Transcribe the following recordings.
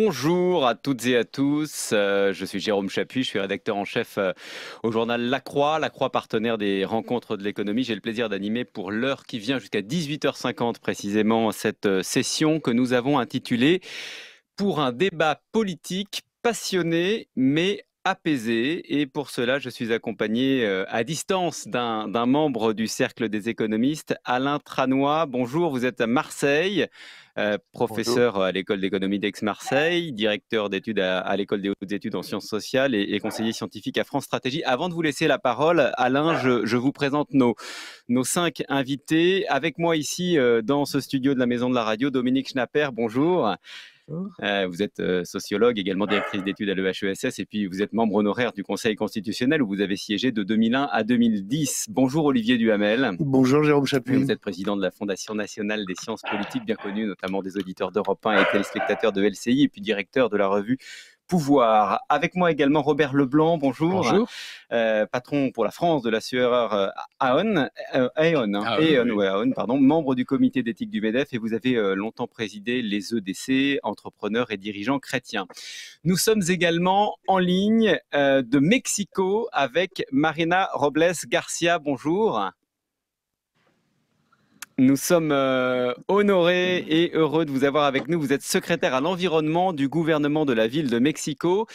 Bonjour à toutes et à tous, je suis Jérôme Chapuis, je suis rédacteur en chef au journal La Croix partenaire des rencontres de l'économie. J'ai le plaisir d'animer pour l'heure qui vient jusqu'à 18h50 précisément cette session que nous avons intitulée Pour un débat politique passionné mais apaisé. Et pour cela, je suis accompagné à distance d'un membre du Cercle des économistes, Alain Tranois. Bonjour, vous êtes à Marseille. Bonjour. Professeur à l'école d'économie d'Aix-Marseille, directeur d'études à l'école des hautes études en sciences sociales et conseiller scientifique à France Stratégie. Avant de vous laisser la parole, Alain, je vous présente nos 5 invités. Avec moi ici dans ce studio de la Maison de la Radio, Dominique Schnapper, bonjour. Bonjour. Vous êtes sociologue, également directrice d'études à l'EHESS, et puis vous êtes membre honoraire du Conseil constitutionnel où vous avez siégé de 2001 à 2010. Bonjour Olivier Duhamel. Bonjour Jérôme Chapuis. Vous êtes président de la Fondation nationale des sciences politiques, bien connue notamment des auditeurs d'Europe 1 et téléspectateurs de LCI, et puis directeur de la revue Pouvoir. Avec moi également Robert Leblanc, bonjour. Bonjour. Patron pour la France de la sueur Aon, Oui. membre du comité d'éthique du MEDEF, et vous avez longtemps présidé les EDC, entrepreneurs et dirigeants chrétiens. Nous sommes également en ligne de Mexico avec Marina Robles Garcia, bonjour. Nous sommes honorés et heureux de vous avoir avec nous. Vous êtes secrétaire à l'environnement du gouvernement de la ville de Mexico.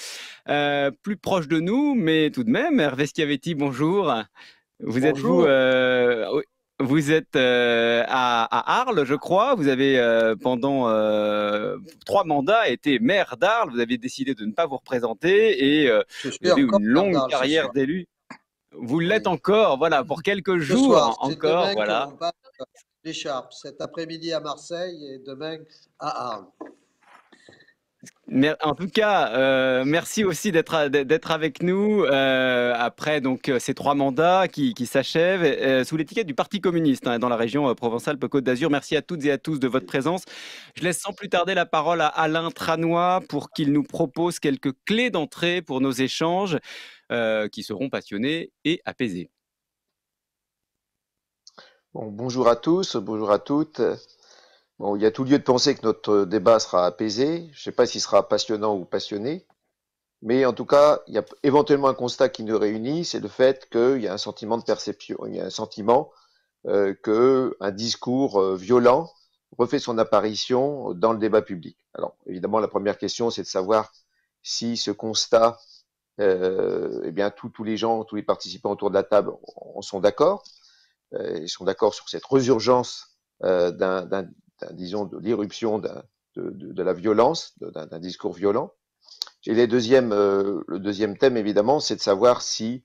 Plus proche de nous, mais tout de même, Hervé Schiavetti, bonjour. Vous êtes Bonjour. vous êtes à Arles, je crois. Vous avez pendant 3 mandats été maire d'Arles. Vous avez décidé de ne pas vous représenter et Je suis vous avez eu encore une maire longue d'Arles ce carrière soir. d'élu. Vous l'êtes Oui. encore, voilà, pour quelques Ce soir, jours c'est encore, demain voilà. qu'on passe l'écharpe. Cet après-midi à Marseille et demain à Arles. En tout cas, merci aussi d'être avec nous après donc ces 3 mandats qui s'achèvent sous l'étiquette du Parti communiste dans la région Provence-Alpes-Côte d'Azur. Merci à toutes et à tous de votre présence. Je laisse sans plus tarder la parole à Alain Tranois pour qu'il nous propose quelques clés d'entrée pour nos échanges qui seront passionnés et apaisés. Bonjour à tous, bonjour à toutes. Il y a tout lieu de penser que notre débat sera apaisé. Je ne sais pas s'il sera passionnant ou passionné, mais en tout cas, il y a éventuellement un constat qui nous réunit, c'est le fait qu'il y a un sentiment de perception, il y a un sentiment qu'un discours violent refait son apparition dans le débat public. Alors, évidemment, la première question, c'est de savoir si ce constat, eh bien, tous les gens, tous les participants autour de la table en sont d'accord. Ils sont d'accord sur cette résurgence disons, de l'irruption de la violence, d'un discours violent. Et le deuxième thème, évidemment, c'est de savoir si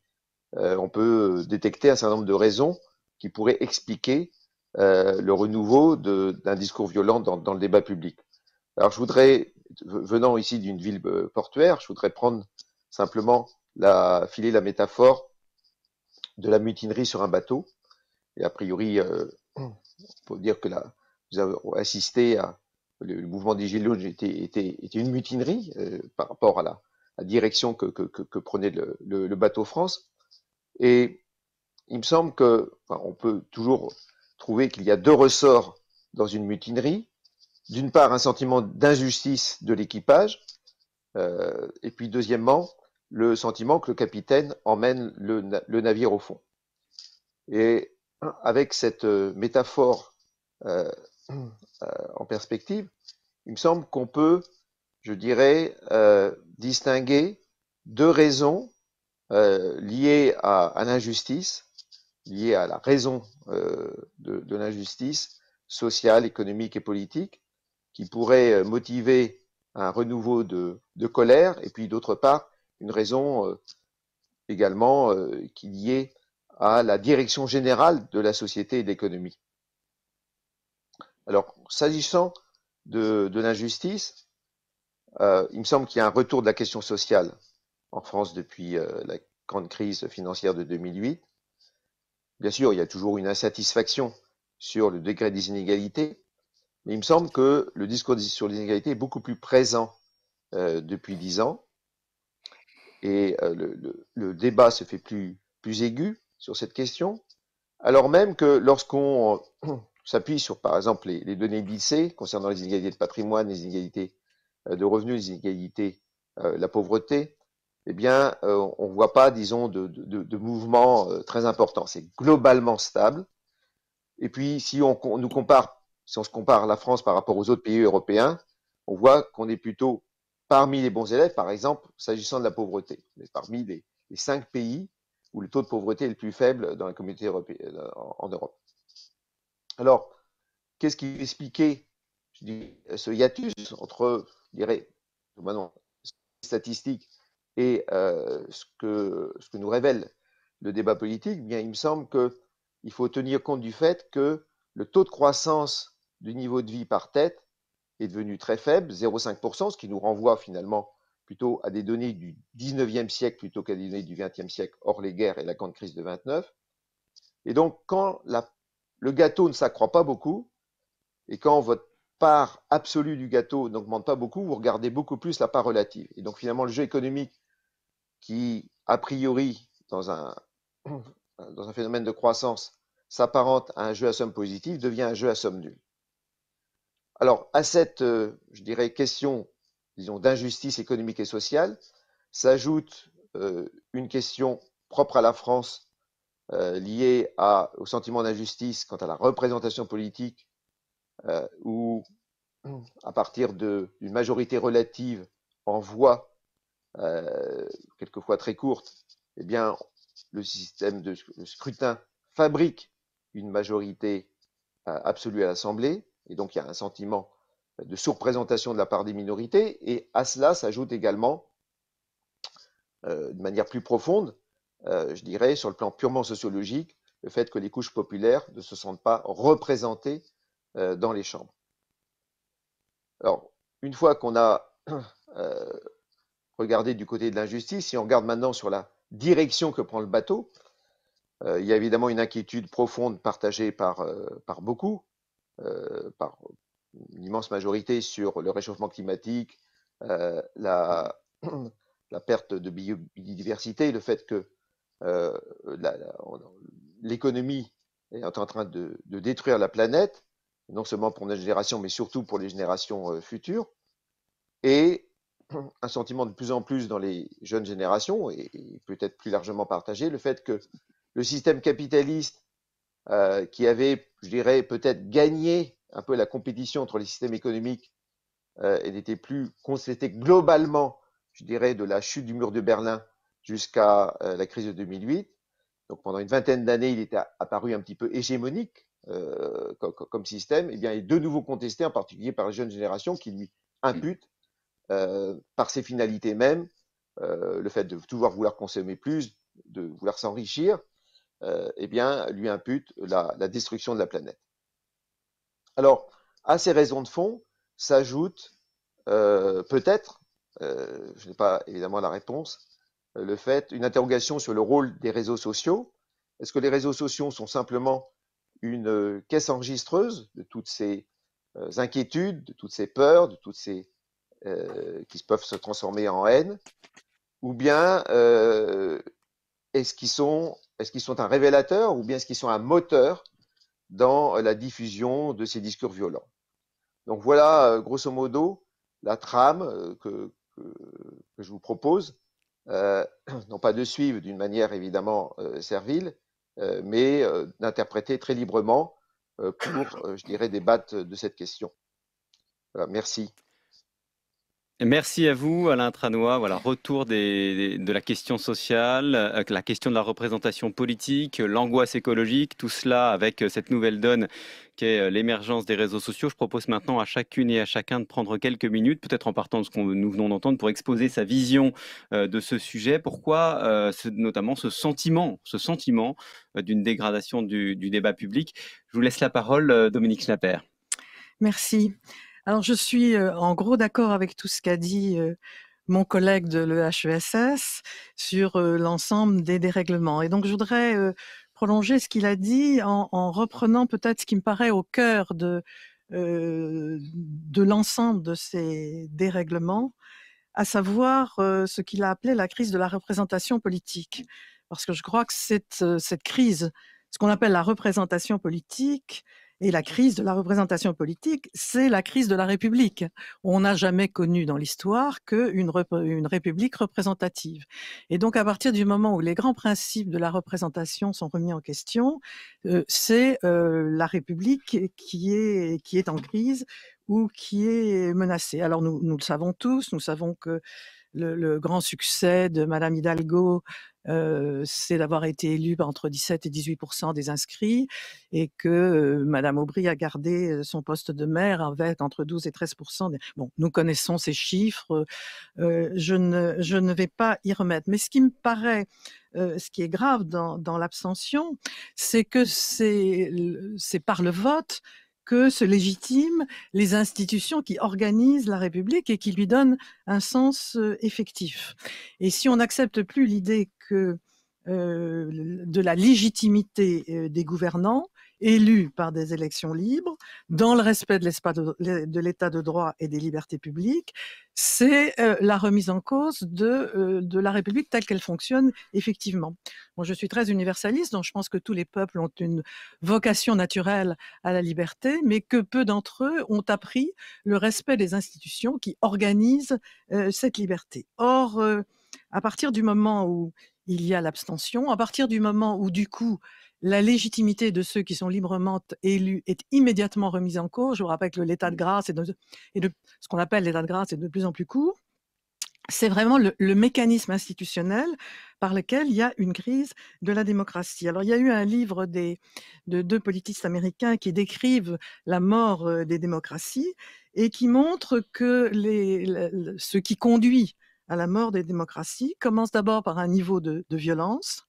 on peut détecter un certain nombre de raisons qui pourraient expliquer le renouveau d'un discours violent dans le débat public. Alors, venant ici d'une ville portuaire, je voudrais prendre simplement filer la métaphore de la mutinerie sur un bateau. Et a priori, il faut dire que nous avons assisté à le mouvement des Gilets jaunes était une mutinerie par rapport à la direction que prenait le bateau France. Et il me semble on peut toujours trouver qu'il y a 2 ressorts dans une mutinerie. D'une part, un sentiment d'injustice de l'équipage, et puis deuxièmement, le sentiment que le capitaine emmène le navire au fond. Et avec cette métaphore en perspective, il me semble qu'on peut, je dirais, distinguer 2 raisons liées à l'injustice, liées à la raison de l'injustice sociale, économique et politique, qui pourraient motiver un renouveau de colère, et puis d'autre part, une raison également qui est liée à la direction générale de la société et de l'économie. Alors, s'agissant de l'injustice, il me semble qu'il y a un retour de la question sociale en France depuis la grande crise financière de 2008. Bien sûr, il y a toujours une insatisfaction sur le degré des inégalités, mais il me semble que le discours sur les inégalités est beaucoup plus présent depuis 10 ans, et le débat se fait plus aigu sur cette question, alors même que lorsqu'on s'appuie sur, par exemple, les données de l'INSEE concernant les inégalités de patrimoine, les inégalités de revenus, les inégalités, la pauvreté, eh bien, on ne voit pas, disons, de mouvement très important. C'est globalement stable. Et puis, si on nous compare, si on se compare la France par rapport aux autres pays européens, on voit qu'on est plutôt parmi les bons élèves, par exemple, s'agissant de la pauvreté. On est parmi les 5 pays où le taux de pauvreté est le plus faible dans la communauté européenne, en Europe. Alors, qu'est-ce qui expliquait ce hiatus entre, je dirais, maintenant, statistiques et ce que nous révèle le débat politique? Eh bien, il me semble qu'il faut tenir compte du fait que le taux de croissance du niveau de vie par tête est devenu très faible, 0,5%, ce qui nous renvoie finalement plutôt à des données du 19e siècle plutôt qu'à des données du 20e siècle, hors les guerres et la grande crise de 29. Et donc, quand le gâteau ne s'accroît pas beaucoup, et quand votre part absolue du gâteau n'augmente pas beaucoup, vous regardez beaucoup plus la part relative. Et donc, finalement, le jeu économique qui, a priori, dans un phénomène de croissance, s'apparente à un jeu à somme positive, devient un jeu à somme nulle. Alors, à cette, je dirais, question, disons, d'injustice économique et sociale, s'ajoute une question propre à la France liée au sentiment d'injustice quant à la représentation politique, où, à partir d'une majorité relative en voix, quelquefois très courte, eh bien, le système de scrutin fabrique une majorité absolue à l'Assemblée, et donc il y a un sentiment de sous-représentation de la part des minorités, et à cela s'ajoute également, de manière plus profonde, je dirais, sur le plan purement sociologique, le fait que les couches populaires ne se sentent pas représentées dans les chambres. Alors, une fois qu'on a regardé du côté de l'injustice, si on regarde maintenant sur la direction que prend le bateau, il y a évidemment une inquiétude profonde partagée par beaucoup, par une immense majorité, sur le réchauffement climatique, la perte de biodiversité, le fait que l'économie est en train de détruire la planète, non seulement pour notre génération, mais surtout pour les générations futures, et un sentiment de plus en plus dans les jeunes générations, et peut-être plus largement partagé, le fait que le système capitaliste, qui avait, je dirais, peut-être gagné un peu la compétition entre les systèmes économiques, et n'était plus constaté globalement, je dirais, de la chute du mur de Berlin jusqu'à la crise de 2008. Donc pendant une vingtaine d'années, il était apparu un petit peu hégémonique comme système, et bien il est de nouveau contesté, en particulier par les jeunes générations qui lui imputent, par ses finalités mêmes, le fait de toujours vouloir consommer plus, de vouloir s'enrichir, eh bien, lui impute la destruction de la planète. Alors, à ces raisons de fond s'ajoute peut-être, je n'ai pas évidemment la réponse, une interrogation sur le rôle des réseaux sociaux. Est-ce que les réseaux sociaux sont simplement une caisse enregistreuse de toutes ces inquiétudes, de toutes ces peurs, de toutes ces qui peuvent se transformer en haine, ou bien est-ce qu'ils sont un révélateur, ou bien est-ce qu'ils sont un moteur dans la diffusion de ces discours violents? Donc voilà, grosso modo, la trame que je vous propose, non pas de suivre d'une manière évidemment servile, mais d'interpréter très librement pour, je dirais, débattre de cette question. Voilà, merci. Merci à vous, Alain Tranois. Voilà, retour de la question sociale, la question de la représentation politique, l'angoisse écologique, tout cela avec cette nouvelle donne qu'est l'émergence des réseaux sociaux. Je propose maintenant à chacune et à chacun de prendre quelques minutes, peut-être en partant de ce que nous venons d'entendre, pour exposer sa vision de ce sujet. Pourquoi notamment ce sentiment d'une dégradation du débat public? Je vous laisse la parole, Dominique Schnapper. Merci. Alors, je suis en gros d'accord avec tout ce qu'a dit mon collègue de l'EHESS sur l'ensemble des dérèglements. Et donc, je voudrais prolonger ce qu'il a dit en reprenant peut-être ce qui me paraît au cœur de l'ensemble de ces dérèglements, à savoir ce qu'il a appelé la crise de la représentation politique. Parce que je crois que cette crise, ce qu'on appelle la représentation politique, Et la crise de la représentation politique, c'est la crise de la République. On n'a jamais connu dans l'histoire qu'une République représentative. Et donc, à partir du moment où les grands principes de la représentation sont remis en question, c'est la République qui est en crise ou qui est menacée. Alors, nous le savons tous, nous savons que le grand succès de Madame Hidalgo, c'est d'avoir été élue entre 17 et 18% des inscrits, et que Madame Aubry a gardé son poste de maire avec entre 12 et 13%. Bon, nous connaissons ces chiffres, je ne vais pas y remettre. Mais ce qui me paraît, ce qui est grave dans l'abstention, c'est que c'est par le vote que se légitiment les institutions qui organisent la République et qui lui donnent un sens effectif. Et si on n'accepte plus l'idée que de la légitimité des gouvernants élus par des élections libres, dans le respect de l'état de droit et des libertés publiques, c'est la remise en cause de la République telle qu'elle fonctionne effectivement. Bon, je suis très universaliste, donc je pense que tous les peuples ont une vocation naturelle à la liberté, mais que peu d'entre eux ont appris le respect des institutions qui organisent cette liberté. Or, à partir du moment où il y a l'abstention, à partir du moment où, du coup, la légitimité de ceux qui sont librement élus est immédiatement remise en cause, je vous rappelle que l'état de grâce ce qu'on appelle l'état de grâce est de plus en plus court, c'est vraiment le mécanisme institutionnel par lequel il y a une crise de la démocratie. Alors, il y a eu un livre de deux politistes américains qui décrivent la mort des démocraties et qui montrent que ce qui conduit à la mort des démocraties commence d'abord par un niveau de violence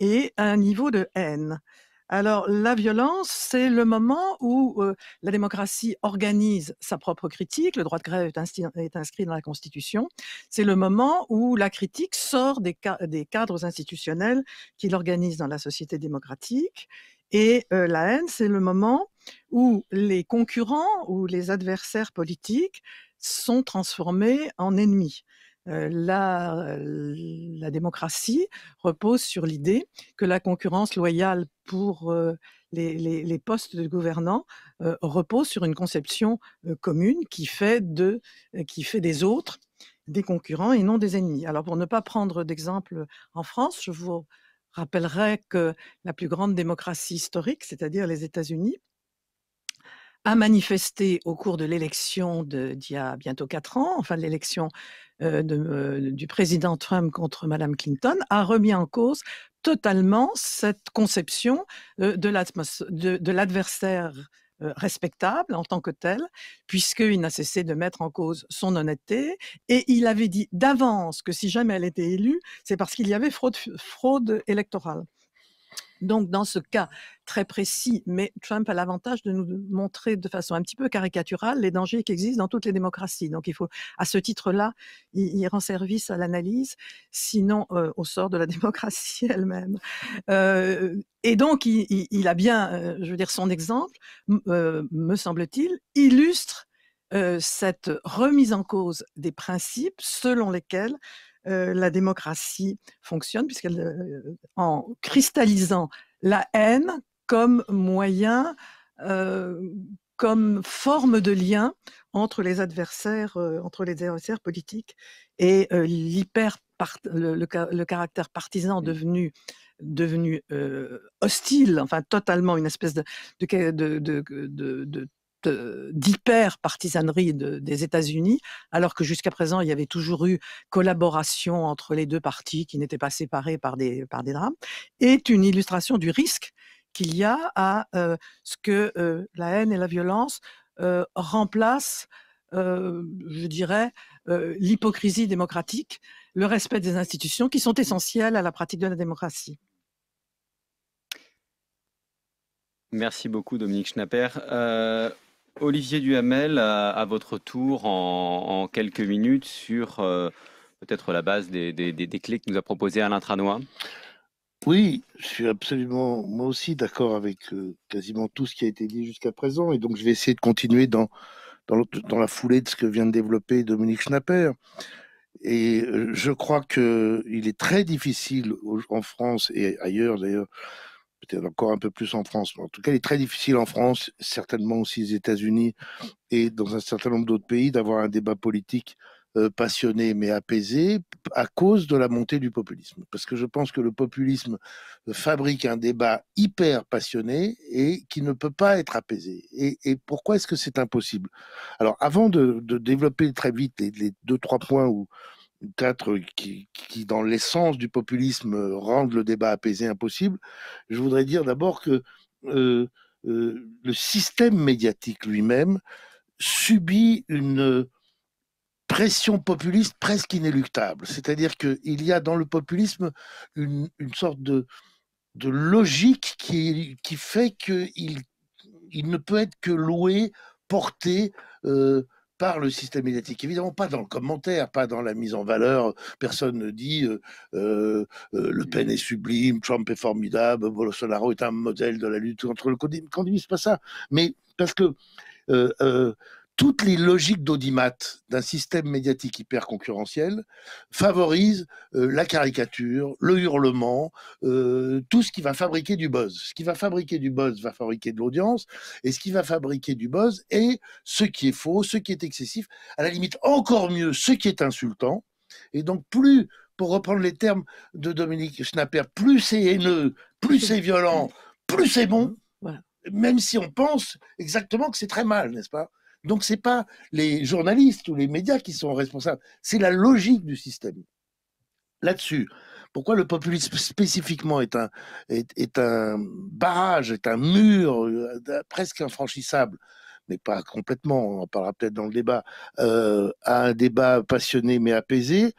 et un niveau de haine. Alors, la violence, c'est le moment où la démocratie organise sa propre critique. Le droit de grève est inscrit dans la Constitution. C'est le moment où la critique sort des cadres institutionnels qui l'organisent dans la société démocratique. Et la haine, c'est le moment où les concurrents ou les adversaires politiques sont transformés en ennemis. La démocratie repose sur l'idée que la concurrence loyale pour les postes de gouvernants repose sur une conception commune qui fait des autres des concurrents et non des ennemis. Alors, pour ne pas prendre d'exemple en France, je vous rappellerai que la plus grande démocratie historique, c'est-à-dire les États-Unis, a manifesté au cours de l'élection d'il y a bientôt 4 ans, enfin de l'élection du président Trump contre Madame Clinton, a remis en cause totalement cette conception de l'adversaire respectable en tant que tel, puisqu'il n'a cessé de mettre en cause son honnêteté, et il avait dit d'avance que si jamais elle était élue, c'est parce qu'il y avait fraude électorale. Donc, dans ce cas très précis, mais Trump a l'avantage de nous montrer de façon un petit peu caricaturale les dangers qui existent dans toutes les démocraties. Donc, il faut, à ce titre-là, il rend service à l'analyse, sinon au sort de la démocratie elle-même. Et donc, il a bien, je veux dire, son exemple, me semble-t-il, illustre cette remise en cause des principes selon lesquels la démocratie fonctionne, en cristallisant la haine comme moyen, comme forme de lien entre les adversaires politiques, et le caractère partisan devenu hostile, enfin totalement une espèce d'hyper-partisanerie des États-Unis, alors que jusqu'à présent, il y avait toujours eu collaboration entre les deux partis qui n'étaient pas séparés par des drames, est une illustration du risque qu'il y a à ce que la haine et la violence remplacent, je dirais, l'hypocrisie démocratique, le respect des institutions qui sont essentielles à la pratique de la démocratie. Merci beaucoup, Dominique Schnapper. Olivier Duhamel, à votre tour, en quelques minutes, sur peut-être la base des clés que nous a proposées Alain Tranois. Oui, je suis absolument, moi aussi, d'accord avec quasiment tout ce qui a été dit jusqu'à présent. Et donc, je vais essayer de continuer dans la foulée de ce que vient de développer Dominique Schnapper. Et je crois qu'il est très difficile en France et ailleurs, d'ailleurs, peut-être encore un peu plus en France, mais en tout cas, il est très difficile en France, certainement aussi aux États-Unis et dans un certain nombre d'autres pays, d'avoir un débat politique passionné mais apaisé à cause de la montée du populisme. Parce que je pense que le populisme fabrique un débat hyper passionné et qui ne peut pas être apaisé. Et pourquoi est-ce que c'est impossible? Alors, avant de développer très vite les deux, trois points ou quatre qui, dans l'essence du populisme, rendent le débat apaisé impossible, je voudrais dire d'abord que le système médiatique lui-même subit une pression populiste presque inéluctable. C'est-à-dire qu'il y a dans le populisme une sorte de logique qui fait qu'il ne peut être que loué, porté par le système médiatique. Évidemment, pas dans le commentaire, pas dans la mise en valeur. Personne ne dit Le Pen est sublime, Trump est formidable, Bolsonaro est un modèle de la lutte contre le communisme, pas ça. Mais parce que toutes les logiques d'audimat d'un système médiatique hyper concurrentiel favorisent la caricature, le hurlement, tout ce qui va fabriquer du buzz. Ce qui va fabriquer du buzz va fabriquer de l'audience, et ce qui va fabriquer du buzz est ce qui est faux, ce qui est excessif, à la limite encore mieux, ce qui est insultant. Et donc plus, pour reprendre les termes de Dominique Schnapper, plus c'est haineux, plus c'est violent, plus c'est bon, voilà. Même si on pense exactement que c'est très mal, n'est-ce pas? Donc, ce n'est pas les journalistes ou les médias qui sont responsables, c'est la logique du système. Là-dessus, pourquoi le populisme spécifiquement est un barrage, est un mur presque infranchissable, mais pas complètement, on en parlera peut-être dans le débat, à un débat passionné mais apaisé,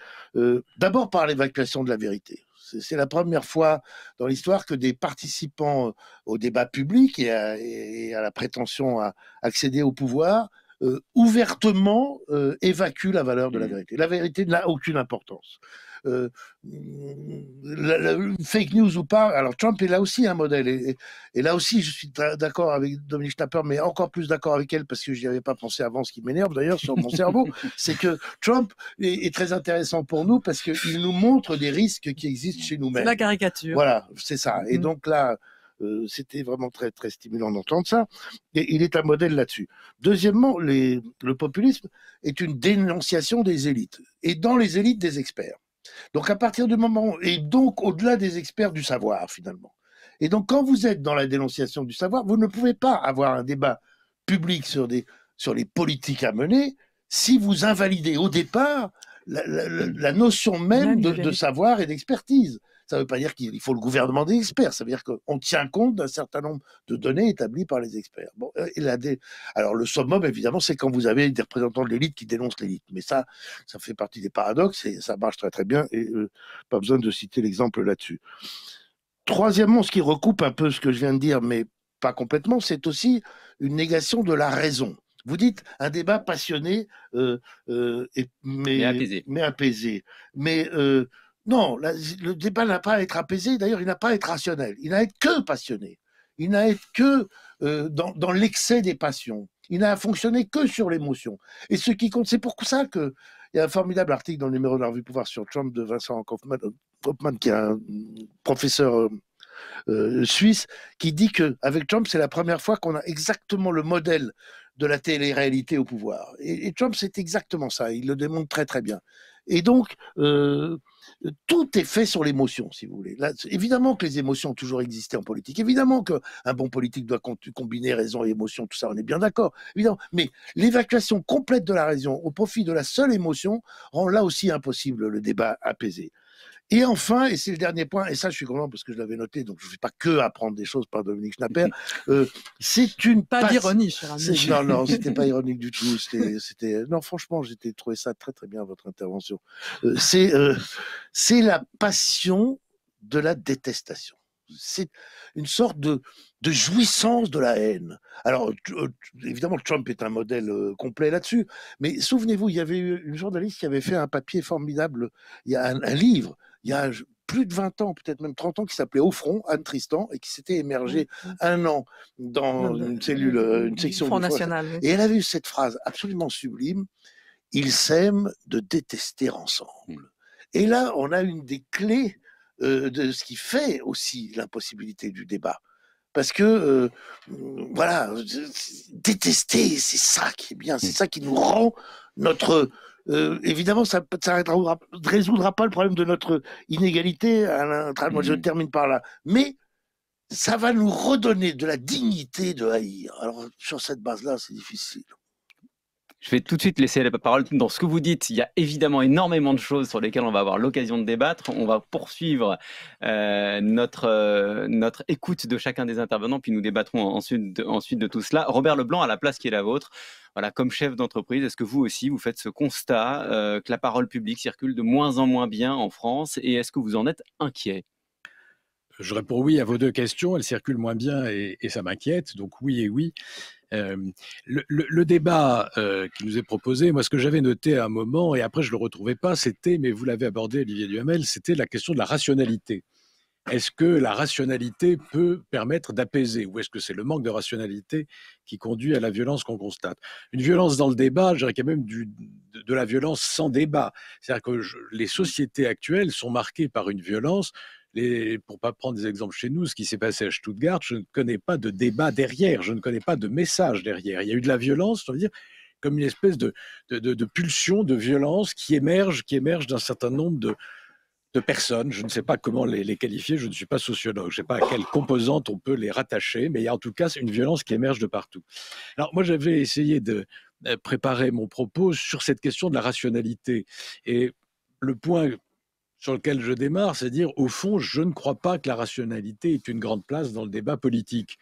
d'abord par l'évacuation de la vérité. C'est la première fois dans l'histoire que des participants au débat public et à la prétention à accéder au pouvoir ouvertement évacuent la valeur de la vérité. La vérité n'a aucune importance. Fake news ou pas, alors Trump est là aussi un modèle, et là aussi je suis d'accord avec Dominique Schnapper, mais encore plus d'accord avec elle parce que je n'y avais pas pensé avant, ce qui m'énerve d'ailleurs sur mon cerveau, c'est que Trump est très intéressant pour nous parce qu'il nous montre des risques qui existent chez nous-mêmes. C'est la caricature. Voilà, c'est ça. Et donc là, c'était vraiment très, très stimulant d'entendre ça. Et il est un modèle là-dessus. Deuxièmement, le populisme est une dénonciation des élites. Et dans les élites, des experts. Donc à partir du moment, et donc au-delà des experts du savoir finalement. Et donc quand vous êtes dans la dénonciation du savoir, vous ne pouvez pas avoir un débat public sur les politiques à mener si vous invalidez au départ la notion même de savoir et d'expertise. Ça ne veut pas dire qu'il faut le gouvernement des experts, ça veut dire qu'on tient compte d'un certain nombre de données établies par les experts. Bon, alors le summum, évidemment, c'est quand vous avez des représentants de l'élite qui dénoncent l'élite. Mais ça fait partie des paradoxes et ça marche très très bien et pas besoin de citer l'exemple là-dessus. Troisièmement, ce qui recoupe un peu ce que je viens de dire, mais pas complètement, c'est aussi une négation de la raison. Vous dites un débat passionné mais apaisé. Mais non, le débat n'a pas à être apaisé, d'ailleurs il n'a pas à être rationnel, il n'a à être que passionné, il n'a à être que dans l'excès des passions, il n'a à fonctionner que sur l'émotion. Et ce qui compte, c'est pour ça qu'il y a un formidable article dans le numéro de la Revue Pouvoir sur Trump de Vincent Kaufmann, qui est un professeur suisse, qui dit qu'avec Trump, c'est la première fois qu'on a exactement le modèle de la télé-réalité au pouvoir. Et Trump, c'est exactement ça, il le démontre très très bien. Et donc, tout est fait sur l'émotion, si vous voulez. Là, évidemment que les émotions ont toujours existé en politique. Évidemment qu'un bon politique doit combiner raison et émotion, tout ça, on est bien d'accord. Évidemment. Mais l'évacuation complète de la raison au profit de la seule émotion rend là aussi impossible le débat apaisé. Et enfin, et c'est le dernier point, et ça je suis content parce que je l'avais noté, donc je ne fais pas que apprendre des choses par Dominique Schnapper, c'est une... Pas d'ironie, cher ami. Non, c'était pas ironique du tout. Non, franchement, j'ai trouvé ça très très bien, votre intervention. C'est la passion de la détestation. C'est une sorte de jouissance de la haine. Alors, évidemment, Trump est un modèle complet là-dessus, mais souvenez-vous, il y avait eu une journaliste qui avait fait un papier formidable, il y a un livre, il y a plus de 20 ans, peut-être même 30 ans, qui s'appelait Au front, Anne Tristan, et qui s'était émergé un an dans une section Front du Front National. Et elle avait eu cette phrase absolument sublime, « Ils s'aiment de détester ensemble ». Et là, on a une des clés de ce qui fait aussi l'impossibilité du débat. Parce que, voilà, détester, c'est ça qui est bien, c'est ça qui nous rend notre... évidemment, ça ne résoudra pas le problème de notre inégalité. Moi, je termine par là. Mais ça va nous redonner de la dignité de haïr. Alors, sur cette base-là, c'est difficile. Je vais tout de suite laisser la parole. Dans ce que vous dites, il y a évidemment énormément de choses sur lesquelles on va avoir l'occasion de débattre. On va poursuivre notre écoute de chacun des intervenants, puis nous débattrons ensuite de tout cela. Robert Leblanc, à la place qui est la vôtre, voilà, comme chef d'entreprise, est-ce que vous aussi, vous faites ce constat que la parole publique circule de moins en moins bien en France, et est-ce que vous en êtes inquiet? Je réponds oui à vos deux questions. Elle circule moins bien et ça m'inquiète. Donc oui et oui. Le débat qui nous est proposé, moi ce que j'avais noté à un moment, et après je ne le retrouvais pas, c'était, mais vous l'avez abordé Olivier Duhamel, c'était la question de la rationalité. Est-ce que la rationalité peut permettre d'apaiser, ou est-ce que c'est le manque de rationalité qui conduit à la violence qu'on constate? Une violence dans le débat, je dirais qu'il y a même de la violence sans débat. C'est-à-dire que les sociétés actuelles sont marquées par une violence. Pour ne pas prendre des exemples chez nous, ce qui s'est passé à Stuttgart, je ne connais pas de débat derrière, je ne connais pas de message derrière. Il y a eu de la violence, on va dire, comme une espèce de pulsion de violence qui émerge d'un certain nombre de personnes. Je ne sais pas comment les qualifier, je ne suis pas sociologue, je ne sais pas à quelle composante on peut les rattacher, mais il y a en tout cas une violence qui émerge de partout. Alors moi, j'avais essayé de préparer mon propos sur cette question de la rationalité. Et le point sur lequel je démarre, c'est dire, au fond, je ne crois pas que la rationalité ait une grande place dans le débat politique.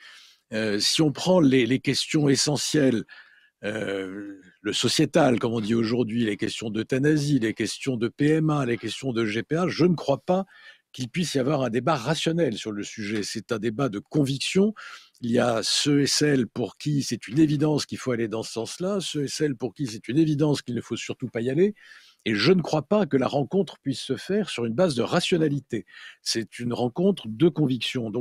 Si on prend les questions essentielles, le sociétal, comme on dit aujourd'hui, les questions d'euthanasie, les questions de PMA, les questions de GPA, je ne crois pas qu'il puisse y avoir un débat rationnel sur le sujet. C'est un débat de conviction. Il y a ceux et celles pour qui c'est une évidence qu'il faut aller dans ce sens-là, ceux et celles pour qui c'est une évidence qu'il ne faut surtout pas y aller. Et je ne crois pas que la rencontre puisse se faire sur une base de rationalité. C'est une rencontre de conviction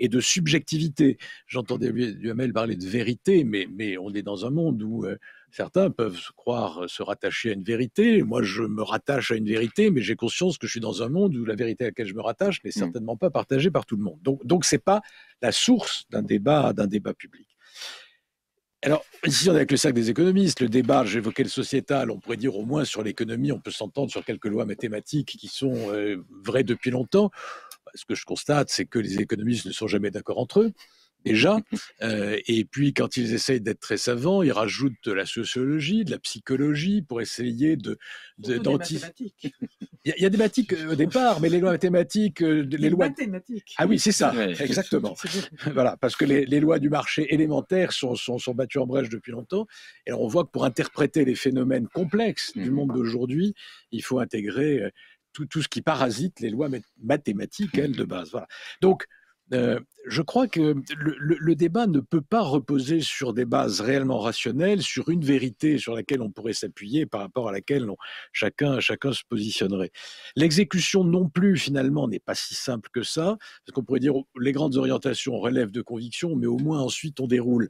et de subjectivité. J'entendais Duhamel parler de vérité, mais on est dans un monde où certains peuvent se rattacher à une vérité. Moi, je me rattache à une vérité, mais j'ai conscience que je suis dans un monde où la vérité à laquelle je me rattache n'est certainement pas partagée par tout le monde. Donc ce n'est pas la source d'un débat public. Alors, ici, on est avec le cercle des économistes. Le débat, j'évoquais le sociétal, on pourrait dire au moins sur l'économie, on peut s'entendre sur quelques lois mathématiques qui sont vraies depuis longtemps. Ce que je constate, c'est que les économistes ne sont jamais d'accord entre eux, déjà. Et puis, quand ils essayent d'être très savants, ils rajoutent de la sociologie, de la psychologie pour essayer mathématiques. Il y a des mathématiques au départ, mais les lois mathématiques... mathématiques. Ah oui, c'est ça, Ouais. exactement. Voilà, parce que les lois du marché élémentaires sont battues en brèche depuis longtemps. Et on voit que pour interpréter les phénomènes complexes du monde d'aujourd'hui, il faut intégrer tout ce qui parasite les lois mathématiques, elles, de base. Voilà. Donc, je crois que le débat ne peut pas reposer sur des bases réellement rationnelles, sur une vérité sur laquelle on pourrait s'appuyer, par rapport à laquelle chacun se positionnerait. L'exécution non plus, finalement, n'est pas si simple que ça, parce qu'on pourrait dire les grandes orientations relèvent de convictions, mais au moins ensuite on déroule.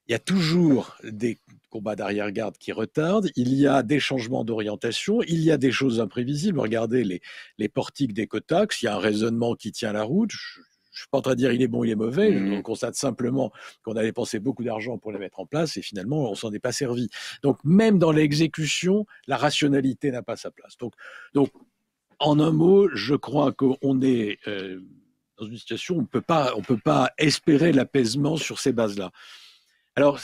Il y a toujours des combats d'arrière-garde qui retardent, il y a des changements d'orientation, il y a des choses imprévisibles. Regardez les portiques d'écotaxe, il y a un raisonnement qui tient la route. Je ne suis pas en train de dire il est bon, il est mauvais. On constate simplement qu'on a dépensé beaucoup d'argent pour les mettre en place et finalement, on ne s'en est pas servi. Donc, même dans l'exécution, la rationalité n'a pas sa place. Donc en un mot, je crois qu'on est dans une situation où on ne peut pas espérer l'apaisement sur ces bases-là. Alors,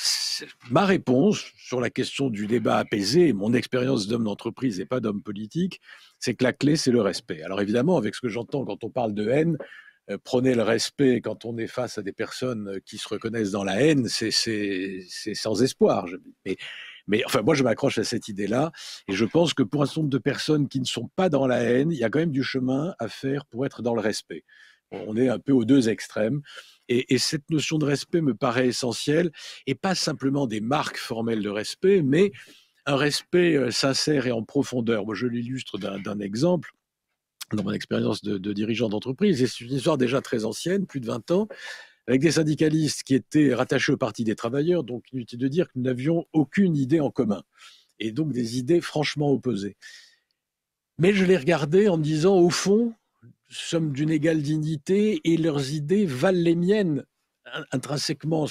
ma réponse sur la question du débat apaisé, mon expérience d'homme d'entreprise et pas d'homme politique, c'est que la clé, c'est le respect. Alors évidemment, avec ce que j'entends quand on parle de haine, prôner le respect quand on est face à des personnes qui se reconnaissent dans la haine, c'est sans espoir. Mais enfin, moi, je m'accroche à cette idée-là et je pense que pour un certain nombre de personnes qui ne sont pas dans la haine, il y a quand même du chemin à faire pour être dans le respect. On est un peu aux deux extrêmes. Et cette notion de respect me paraît essentielle, et pas simplement des marques formelles de respect, mais un respect sincère et en profondeur. Moi, je l'illustre d'un exemple dans mon expérience de dirigeant d'entreprise. C'est une histoire déjà très ancienne, plus de 20 ans, avec des syndicalistes qui étaient rattachés au Parti des travailleurs, donc inutile de dire que nous n'avions aucune idée en commun, et donc des idées franchement opposées. Mais je les regardais en me disant, au fond, sommes d'une égale dignité et leurs idées valent les miennes. Intrinsèquement,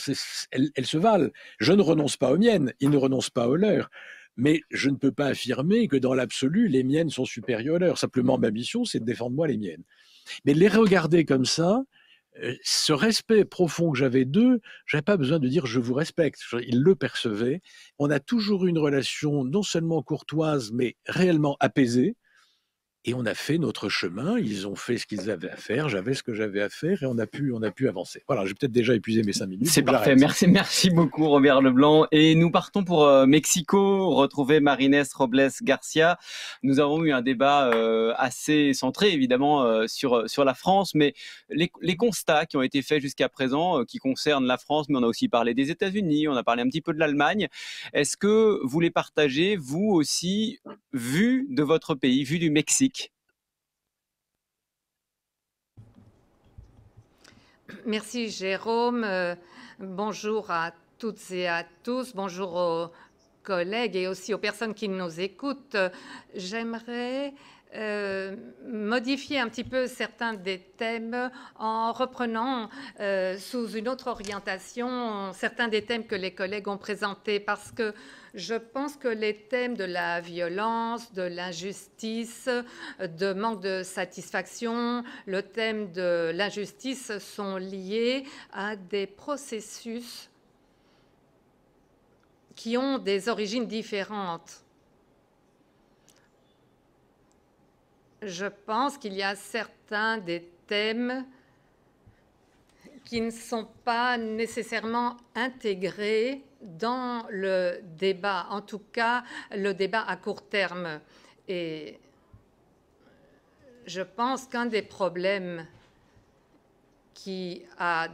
elles se valent. Je ne renonce pas aux miennes, ils ne renoncent pas aux leurs. Mais je ne peux pas affirmer que dans l'absolu, les miennes sont supérieures aux leurs. Simplement, ma mission, c'est de défendre moi les miennes. Mais les regarder comme ça, ce respect profond que j'avais d'eux, j'avais pas besoin de dire je vous respecte. Ils le percevaient. On a toujours eu une relation non seulement courtoise, mais réellement apaisée. Et on a fait notre chemin, ils ont fait ce qu'ils avaient à faire, j'avais ce que j'avais à faire et on a pu avancer. Voilà, j'ai peut-être déjà épuisé mes 5 minutes. C'est parfait, merci beaucoup Robert Leblanc. Et nous partons pour Mexico, retrouver Marines Robles Garcia. Nous avons eu un débat assez centré évidemment sur la France, mais les constats qui ont été faits jusqu'à présent, qui concernent la France, mais on a aussi parlé des États-Unis, on a parlé un petit peu de l'Allemagne. Est-ce que vous les partagez, vous aussi, vu de votre pays, vu du Mexique? Merci Jérôme. Bonjour à toutes et à tous. Bonjour aux collègues et aussi aux personnes qui nous écoutent. J'aimerais modifier un petit peu certains des thèmes en reprenant sous une autre orientation certains des thèmes que les collègues ont présentés, parce que je pense que les thèmes de la violence, de l'injustice, de manque de satisfaction, le thème de l'injustice sont liés à des processus qui ont des origines différentes. Je pense qu'il y a certains des thèmes qui ne sont pas nécessairement intégrés dans le débat, en tout cas le débat à court terme. Et je pense qu'un des problèmes qui a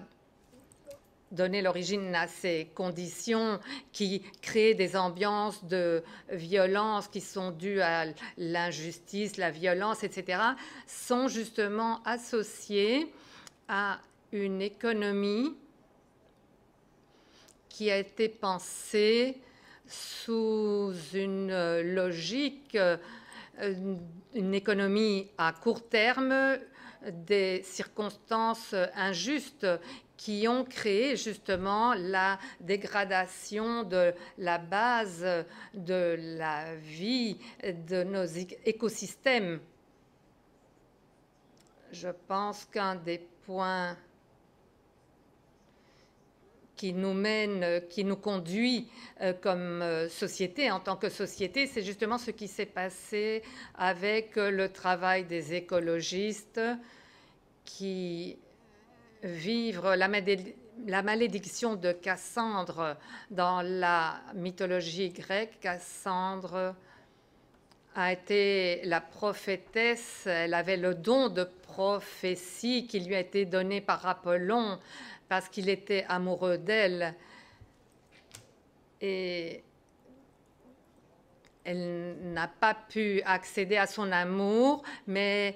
donné l'origine à ces conditions qui créent des ambiances de violence qui sont dues à l'injustice, la violence, etc., sont justement associées à une économie qui a été pensée sous une logique, une économie à court terme, des circonstances injustes qui ont créé justement la dégradation de la base de la vie de nos écosystèmes. Je pense qu'un des points qui nous mène, qui nous conduit comme société, en tant que société, c'est justement ce qui s'est passé avec le travail des écologistes qui vivent la malédiction de Cassandre dans la mythologie grecque. Cassandre a été la prophétesse, elle avait le don de prophétie qui lui a été donné par Apollon parce qu'il était amoureux d'elle. Et elle n'a pas pu accéder à son amour, mais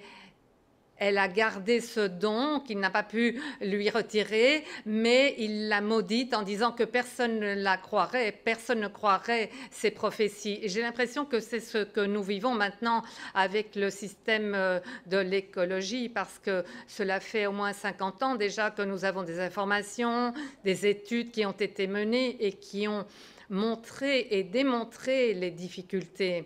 elle a gardé ce don qu'il n'a pas pu lui retirer, mais il l'a maudite en disant que personne ne la croirait, personne ne croirait ses prophéties. Et j'ai l'impression que c'est ce que nous vivons maintenant avec le système de l'écologie, parce que cela fait au moins 50 ans déjà que nous avons des informations, des études qui ont été menées et qui ont montré et démontré les difficultés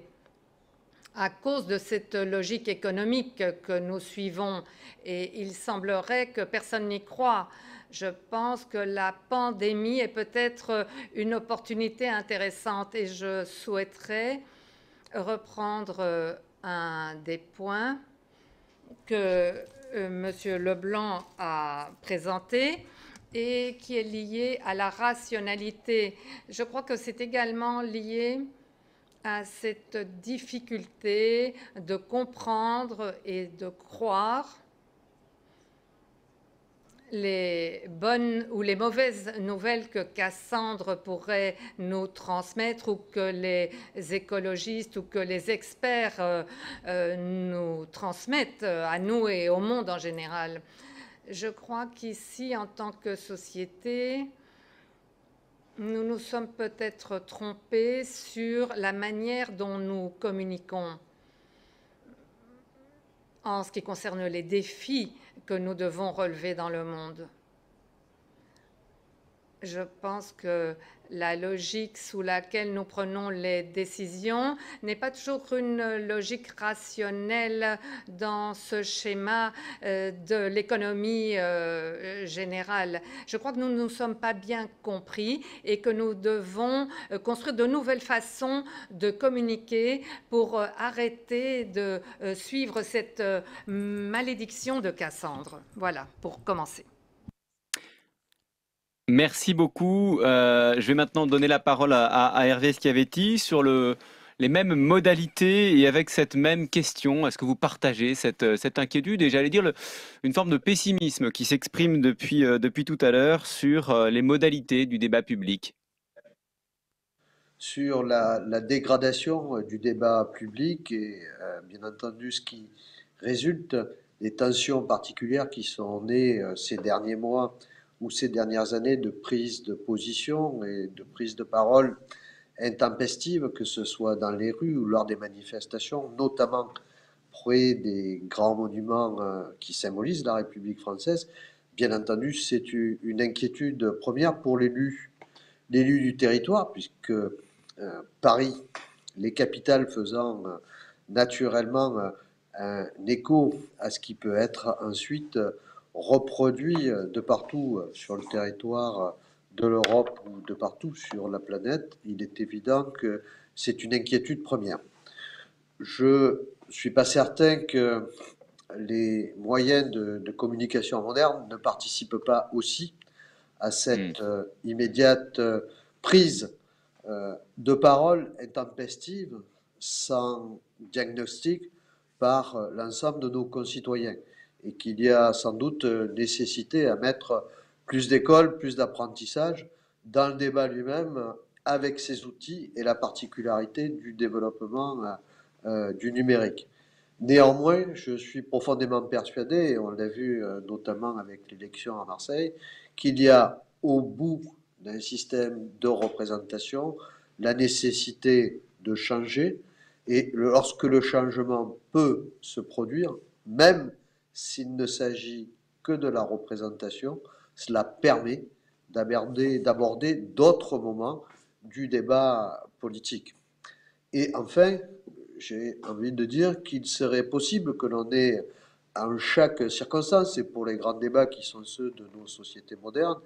à cause de cette logique économique que nous suivons. Et il semblerait que personne n'y croit. Je pense que la pandémie est peut-être une opportunité intéressante et je souhaiterais reprendre un des points que M. Leblanc a présenté et qui est lié à la rationalité. Je crois que c'est également lié à cette difficulté de comprendre et de croire les bonnes ou les mauvaises nouvelles que Cassandre pourrait nous transmettre ou que les écologistes ou que les experts nous transmettent à nous et au monde en général. Je crois qu'ici, en tant que société, nous nous sommes peut-être trompés sur la manière dont nous communiquons. en ce qui concerne les défis que nous devons relever dans le monde. Je pense que la logique sous laquelle nous prenons les décisions n'est pas toujours une logique rationnelle dans ce schéma de l'économie générale. Je crois que nous ne nous sommes pas bien compris et que nous devons construire de nouvelles façons de communiquer pour arrêter de suivre cette malédiction de Cassandre. Voilà, pour commencer. Merci beaucoup. Je vais maintenant donner la parole à Hervé Schiavetti sur les mêmes modalités et avec cette même question. Est-ce que vous partagez cette inquiétude et j'allais dire une forme de pessimisme qui s'exprime depuis tout à l'heure sur les modalités du débat public? Sur la dégradation du débat public et bien entendu ce qui résulte des tensions particulières qui sont nées ces derniers mois ou ces dernières années de prise de position et de prise de parole intempestive, que ce soit dans les rues ou lors des manifestations, notamment près des grands monuments qui symbolisent la République française. Bien entendu, c'est une inquiétude première pour l'élu du territoire, puisque Paris, les capitales faisant naturellement un écho à ce qui peut être ensuite reproduit de partout sur le territoire de l'Europe ou de partout sur la planète, il est évident que c'est une inquiétude première. Je ne suis pas certain que les moyens de communication moderne ne participent pas aussi à cette immédiate prise de parole intempestive, sans diagnostic par l'ensemble de nos concitoyens, et qu'il y a sans doute nécessité à mettre plus d'écoles, plus d'apprentissage dans le débat lui-même, avec ses outils et la particularité du développement du numérique. Néanmoins, je suis profondément persuadé, et on l'a vu notamment avec l'élection à Marseille, qu'il y a au bout d'un système de représentation la nécessité de changer, et lorsque le changement peut se produire, même s'il ne s'agit que de la représentation, cela permet d'aborder d'autres moments du débat politique. Et enfin, j'ai envie de dire qu'il serait possible que l'on ait en chaque circonstance, et pour les grands débats qui sont ceux de nos sociétés modernes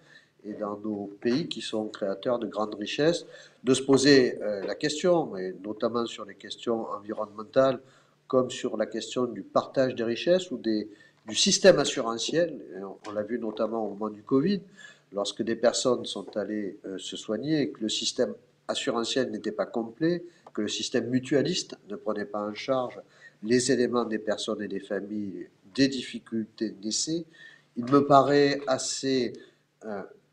et dans nos pays qui sont créateurs de grandes richesses, de se poser la question, et notamment sur les questions environnementales, comme sur la question du partage des richesses ou du système assurantiel. On l'a vu notamment au moment du Covid, lorsque des personnes sont allées se soigner et que le système assurantiel n'était pas complet, que le système mutualiste ne prenait pas en charge les éléments des personnes et des familles des difficultés d'essai, il me paraît assez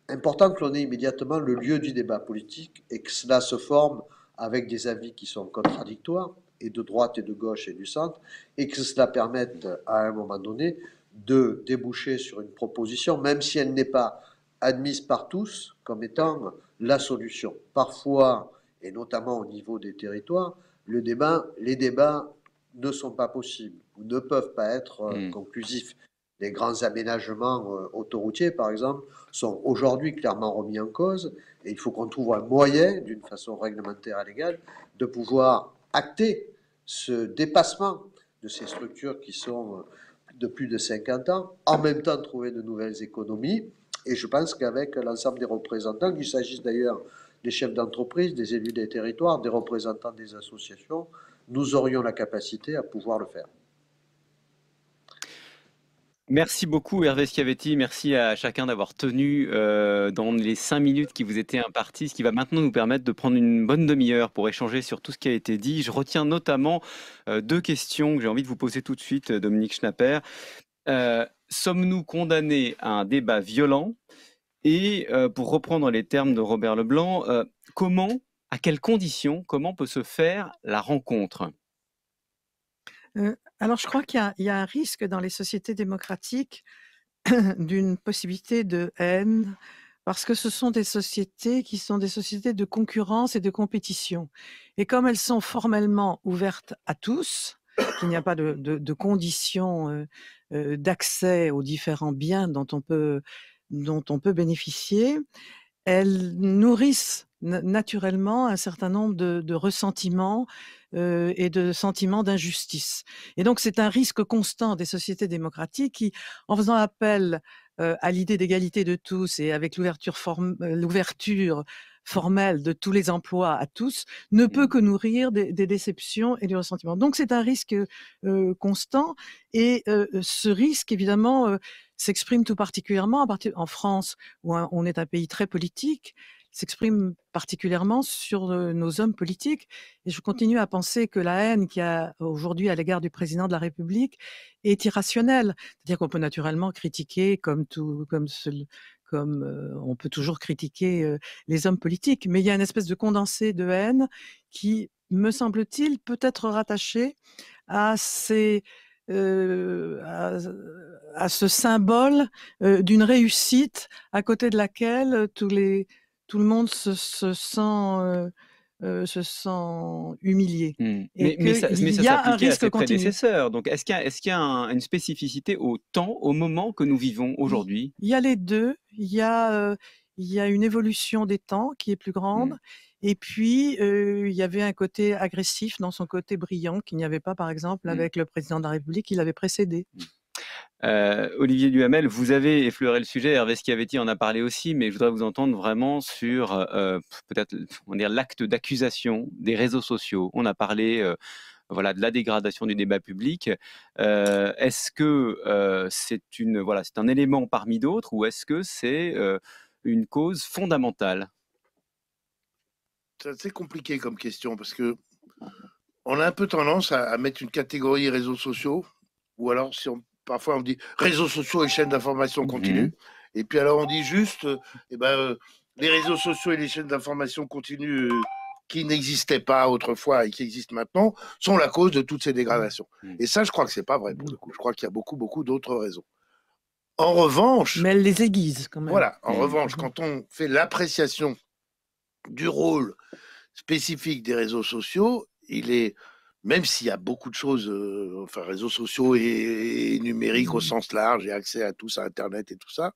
important que l'on ait immédiatement le lieu du débat politique et que cela se forme avec des avis qui sont contradictoires, et de droite et de gauche et du centre, et que cela permette à un moment donné de déboucher sur une proposition, même si elle n'est pas admise par tous comme étant la solution. Parfois, et notamment au niveau des territoires, les débats ne sont pas possibles ou ne peuvent pas être conclusifs. Les grands aménagements autoroutiers, par exemple, sont aujourd'hui clairement remis en cause, et il faut qu'on trouve un moyen, d'une façon réglementaire et légale, de pouvoir acter ce dépassement de ces structures qui sont de plus de 50 ans, en même temps trouver de nouvelles économies. Et je pense qu'avec l'ensemble des représentants, qu'il s'agisse d'ailleurs des chefs d'entreprise, des élus des territoires, des représentants des associations, nous aurions la capacité à pouvoir le faire. Merci beaucoup Hervé Schiavetti, merci à chacun d'avoir tenu dans les 5 minutes qui vous étaient imparties, ce qui va maintenant nous permettre de prendre une bonne demi-heure pour échanger sur tout ce qui a été dit. Je retiens notamment 2 questions que j'ai envie de vous poser tout de suite, Dominique Schnapper. Sommes-nous condamnés à un débat violent? Et pour reprendre les termes de Robert Leblanc, à quelles conditions, comment peut se faire la rencontre? Alors, je crois qu'il y a un risque dans les sociétés démocratiques d'une possibilité de haine, parce que ce sont des sociétés qui sont des sociétés de concurrence et de compétition. Et comme elles sont formellement ouvertes à tous, qu'il n'y a pas de conditions d'accès aux différents biens dont on peut bénéficier, elles nourrissent naturellement un certain nombre de ressentiments et de sentiments d'injustice. Et donc c'est un risque constant des sociétés démocratiques qui, en faisant appel à l'idée d'égalité de tous et avec l'ouverture formelle de tous les emplois à tous, ne peut que nourrir des déceptions et des ressentiments. Donc c'est un risque constant, et ce risque, évidemment, s'exprime tout particulièrement en France, où on est un pays très politique, s'exprime particulièrement sur nos hommes politiques. Et je continue à penser que la haine qu'il y a aujourd'hui à l'égard du président de la République est irrationnelle. C'est-à-dire qu'on peut naturellement critiquer on peut toujours critiquer les hommes politiques, mais il y a une espèce de condensé de haine qui, me semble-t-il, peut être rattaché à à ce symbole d'une réussite à côté de laquelle tout le monde se sent humilié. Et Mais ça qu'il y a un s'appliquait à risque ses continu. prédécesseurs. Donc, est-ce qu'il y a une spécificité au temps, au moment que nous vivons aujourd'hui? Il y a les deux. Il y a une évolution des temps qui est plus grande. Et puis, il y avait un côté agressif dans son côté brillant qu'il n'y avait pas, par exemple, avec le président de la République qui l'avait précédé. Olivier Duhamel, vous avez effleuré le sujet, Hervé Schiavetti en a parlé aussi, mais je voudrais vous entendre vraiment sur peut-être l'acte d'accusation des réseaux sociaux. On a parlé de la dégradation du débat public. Est-ce que c'est un élément parmi d'autres, ou est-ce que c'est une cause fondamentale? C'est assez compliqué comme question, parce que on a un peu tendance à mettre une catégorie réseaux sociaux, ou alors parfois on dit réseaux sociaux et chaînes d'information continue, et puis alors on dit juste les réseaux sociaux et les chaînes d'information continue qui n'existaient pas autrefois et qui existent maintenant sont la cause de toutes ces dégradations. Et ça, je crois que c'est pas vrai pour le coup. Je crois qu'il y a beaucoup d'autres raisons. En revanche, mais elle les aiguise quand même. Voilà. En revanche, quand on fait l'appréciation du rôle spécifique des réseaux sociaux, même s'il y a beaucoup de choses, réseaux sociaux et numériques au sens large, et accès à tous à Internet et tout ça,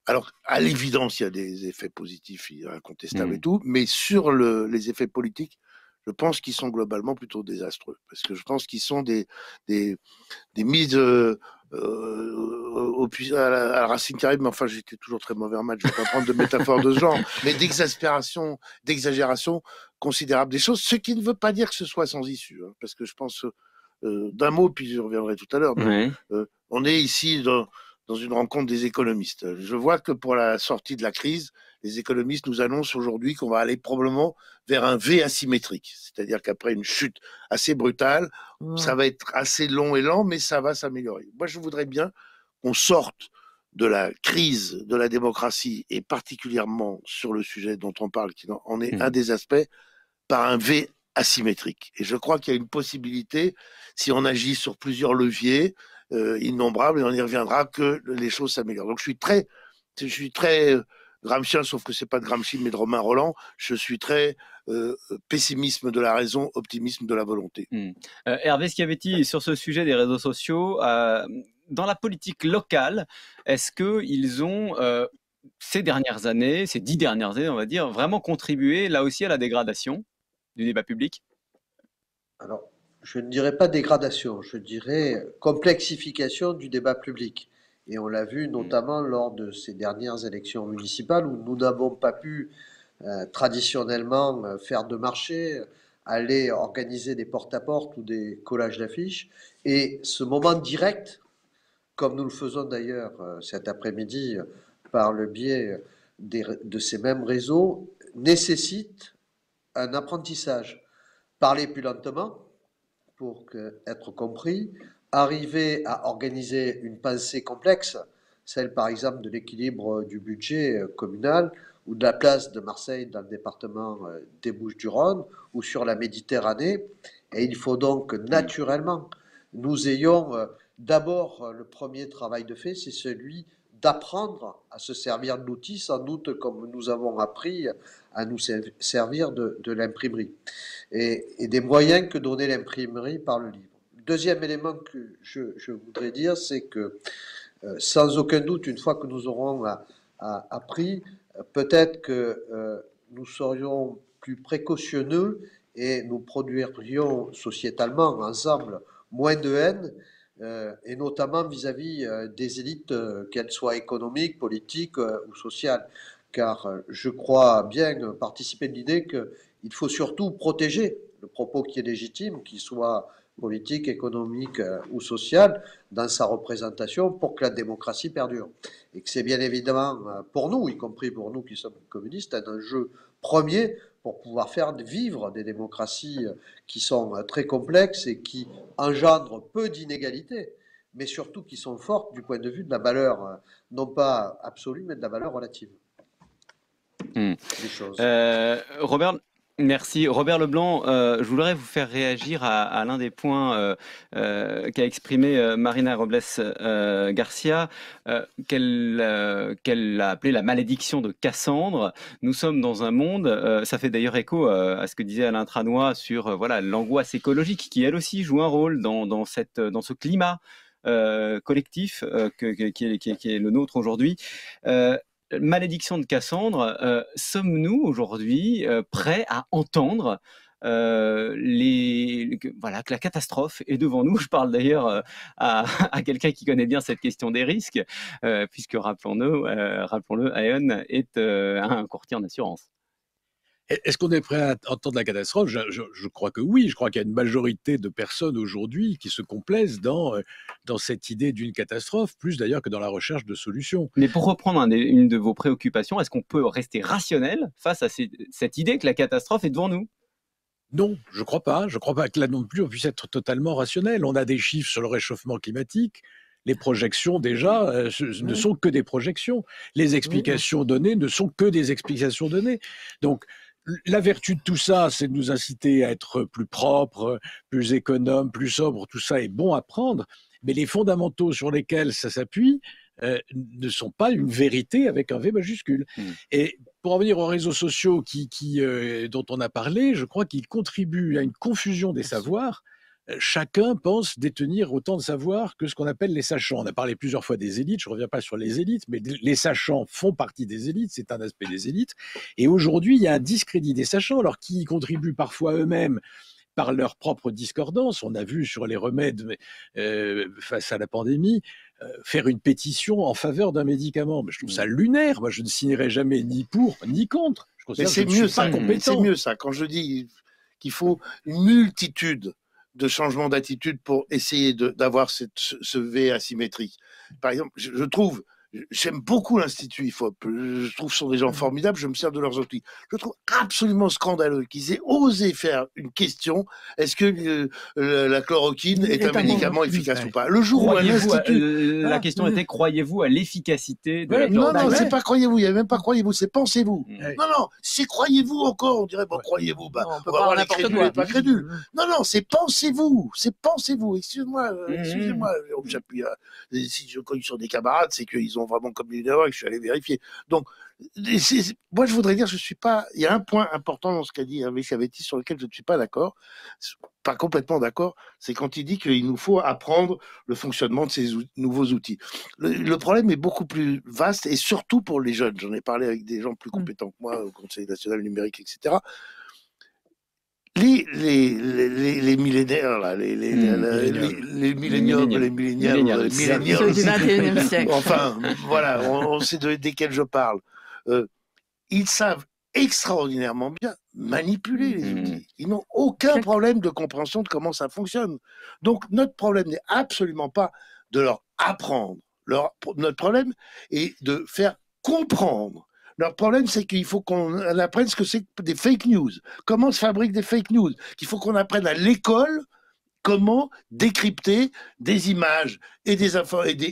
alors à l'évidence, il y a des effets positifs incontestables et tout, mais sur les effets politiques, je pense qu'ils sont globalement plutôt désastreux, parce que je pense qu'ils sont des mises à la Racine Carrée, mais enfin j'étais toujours très mauvais en maths, je ne vais pas prendre de métaphore de ce genre, mais d'exagération considérable des choses, ce qui ne veut pas dire que ce soit sans issue, hein, parce que je pense d'un mot, puis je reviendrai tout à l'heure, on est ici dans une rencontre des économistes. Je vois que pour la sortie de la crise, les économistes nous annoncent aujourd'hui qu'on va aller probablement vers un V asymétrique. C'est-à-dire qu'après une chute assez brutale, ça va être assez long et lent, mais ça va s'améliorer. Moi, je voudrais bien qu'on sorte de la crise de la démocratie, et particulièrement sur le sujet dont on parle, qui en est un des aspects, par un V asymétrique. Et je crois qu'il y a une possibilité, si on agit sur plusieurs leviers, innombrables, et on y reviendra, que les choses s'améliorent. Donc je suis très gramscien, sauf que c'est pas de Gramsci mais de Romain Rolland. Je suis très pessimisme de la raison, optimisme de la volonté. Hervé Schiavetti, sur ce sujet des réseaux sociaux, dans la politique locale, est-ce qu'ils ont ces 10 dernières années, on va dire, vraiment contribué là aussi à la dégradation du débat public? Alors, je ne dirais pas dégradation, je dirais complexification du débat public. Et on l'a vu notamment lors de ces dernières élections municipales où nous n'avons pas pu traditionnellement faire de marché, aller organiser des porte-à-porte ou des collages d'affiches. Et ce moment direct, comme nous le faisons d'ailleurs cet après-midi par le biais de ces mêmes réseaux, nécessite un apprentissage. Parler plus lentement pour être compris, arriver à organiser une pensée complexe, celle par exemple de l'équilibre du budget communal ou de la place de Marseille dans le département des Bouches-du-Rhône ou sur la Méditerranée. Et il faut donc naturellement nous ayons d'abord le premier travail de fait, c'est celui d'apprendre à se servir de l'outil, sans doute comme nous avons appris à nous servir de l'imprimerie, et des moyens que donnait l'imprimerie par le livre. Deuxième élément que je voudrais dire, c'est que sans aucun doute, une fois que nous aurons appris, peut-être que nous serions plus précautionneux et nous produirions sociétalement ensemble moins de haine, et notamment vis-à-vis des élites, qu'elles soient économiques, politiques ou sociales. Car je crois bien participer de l'idée qu'il faut surtout protéger le propos qui est légitime, qu'il soit politique, économique ou social, dans sa représentation pour que la démocratie perdure. Et que c'est bien évidemment pour nous, y compris pour nous qui sommes communistes, un enjeu premier pour pouvoir faire vivre des démocraties qui sont très complexes et qui engendrent peu d'inégalités, mais surtout qui sont fortes du point de vue de la valeur, non pas absolue, mais de la valeur relative. Des choses. Robert, merci. Robert Leblanc, je voudrais vous faire réagir à l'un des points qu'a exprimé Marina Robles Garcia, qu'elle a appelé la malédiction de Cassandre. Nous sommes dans un monde, ça fait d'ailleurs écho à ce que disait Alain Tranois sur voilà, l'angoisse écologique, qui elle aussi joue un rôle dans ce climat collectif qui est le nôtre aujourd'hui. Malédiction de Cassandre, sommes-nous aujourd'hui prêts à entendre voilà, que la catastrophe est devant nous? Je parle d'ailleurs à quelqu'un qui connaît bien cette question des risques, puisque rappelons-le, Aon est un courtier en assurance. Est-ce qu'on est prêt à entendre la catastrophe? Je crois que oui. Je crois qu'il y a une majorité de personnes aujourd'hui qui se complaisent dans cette idée d'une catastrophe, plus d'ailleurs que dans la recherche de solutions. Mais pour reprendre une de vos préoccupations, est-ce qu'on peut rester rationnel face à cette idée que la catastrophe est devant nous? Non, je ne crois pas. Je ne crois pas que là non plus on puisse être totalement rationnel. On a des chiffres sur le réchauffement climatique. Les projections, déjà, ne sont que des projections. Les explications données ne sont que des explications données. Donc, la vertu de tout ça, c'est de nous inciter à être plus propres, plus économes, plus sobres. Tout ça est bon à prendre, mais les fondamentaux sur lesquels ça s'appuie ne sont pas une vérité avec un V majuscule. Et pour en venir aux réseaux sociaux dont on a parlé, je crois qu'ils contribuent à une confusion des savoirs. Chacun pense détenir autant de savoir que ce qu'on appelle les sachants. On a parlé plusieurs fois des élites, je ne reviens pas sur les élites, mais les sachants font partie des élites, c'est un aspect des élites. Et aujourd'hui, il y a un discrédit des sachants, alors qui contribuent parfois eux-mêmes par leur propre discordance. On a vu sur les remèdes face à la pandémie, faire une pétition en faveur d'un médicament. Mais je trouve ça lunaire. Moi, je ne signerai jamais ni pour ni contre. Mais c'est mieux ça. C'est mieux ça. Quand je dis qu'il faut une multitude de changements d'attitude pour essayer d'avoir ce V asymétrique. Par exemple, je trouve, j'aime beaucoup l'Institut IFOP, je trouve que ce sont des gens formidables, je me sers de leurs outils. Je trouve absolument scandaleux qu'ils aient osé faire une question, est-ce que la chloroquine est un médicament efficace ou pas? Le jour où un institut... La question était, croyez-vous à l'efficacité de la chloroquine? Non, c'est pas croyez-vous, il n'y a même pas croyez-vous, c'est pensez-vous. Non, c'est croyez-vous encore, on dirait, bon, croyez-vous, bah, on va voir les crédules et pas crédules. Non, c'est pensez-vous, excusez-moi, Jérôme Chapuis, si je connais sur des camarades, c'est qu'ils ont vraiment comme une erreur et que je suis allé vérifier. Donc, moi, je voudrais dire, il y a un point important dans ce qu'a dit Hervé Chiavetti sur lequel je ne suis pas d'accord, pas complètement d'accord, c'est quand il dit qu'il nous faut apprendre le fonctionnement de ces nouveaux outils. Le problème est beaucoup plus vaste et surtout pour les jeunes. J'en ai parlé avec des gens plus compétents que moi au Conseil national numérique, etc. Les millénaires, là, les millénials du XXIe siècle. Enfin, voilà, on sait desquels je parle. Ils savent extraordinairement bien manipuler les outils. Ils n'ont aucun problème de compréhension de comment ça fonctionne. Donc, notre problème n'est absolument pas de leur apprendre. Notre problème est de faire comprendre. Leur problème, c'est qu'il faut qu'on apprenne ce que c'est que des fake news. Comment se fabriquent des fake news? Qu'il faut qu'on apprenne à l'école comment décrypter des images et des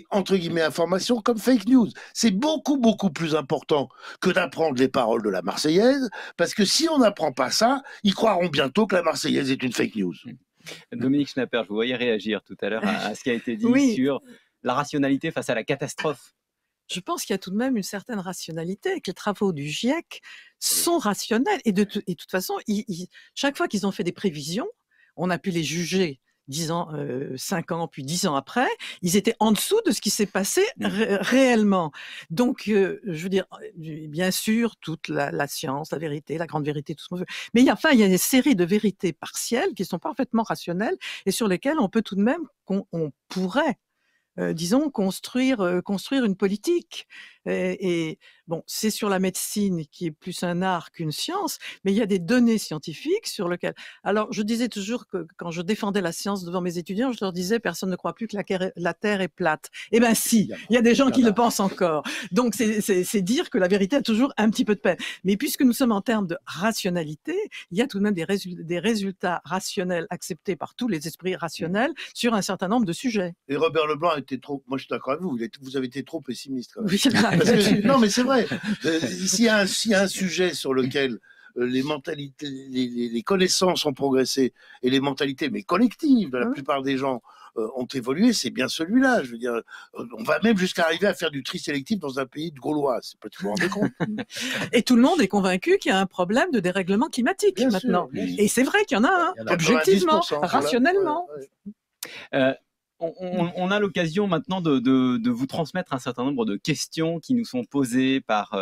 entre guillemets informations comme fake news. C'est beaucoup, beaucoup plus important que d'apprendre les paroles de la Marseillaise, parce que si on n'apprend pas ça, ils croiront bientôt que la Marseillaise est une fake news. Dominique Schnapper, je vous voyais réagir tout à l'heure à ce qui a été dit sur la rationalité face à la catastrophe. je pense qu'il y a tout de même une certaine rationalité, que les travaux du GIEC sont rationnels. Et de toute façon, chaque fois qu'ils ont fait des prévisions, on a pu les juger 5 ans, puis 10 ans après, ils étaient en dessous de ce qui s'est passé réellement. Donc, je veux dire, bien sûr, toute la science, la vérité, la grande vérité, tout ce qu'on veut. Mais il y a des séries de vérités partielles qui sont parfaitement rationnelles et sur lesquelles on peut tout de même, on pourrait, disons, construire une politique. Et bon, c'est sur la médecine qui est plus un art qu'une science, mais il y a des données scientifiques sur lesquelles... Alors, je disais toujours que quand je défendais la science devant mes étudiants, je leur disais, personne ne croit plus que la Terre est plate. Eh bien si, il y a des gens qui le pensent encore. Donc, c'est dire que la vérité a toujours un petit peu de peine. Mais puisque nous sommes en termes de rationalité, il y a tout de même des résultats rationnels acceptés par tous les esprits rationnels sur un certain nombre de sujets. Et Robert Leblanc était trop... Moi, je suis d'accord avec vous. Vous avez été trop pessimiste, quand même. Oui, non, mais c'est vrai. S'il y a un sujet sur lequel les mentalités, les connaissances ont progressé et les mentalités, mais collectives, de la plupart des gens ont évolué, c'est bien celui-là. Je veux dire, on va même jusqu'à arriver à faire du tri sélectif dans un pays de Gaulois. C'est pas tout le monde compte. Et tout le monde est convaincu qu'il y a un problème de dérèglement climatique bien maintenant. Sûr, et c'est vrai qu'il y en a un, objectivement, rationnellement. On a l'occasion maintenant de vous transmettre un certain nombre de questions qui nous sont posées par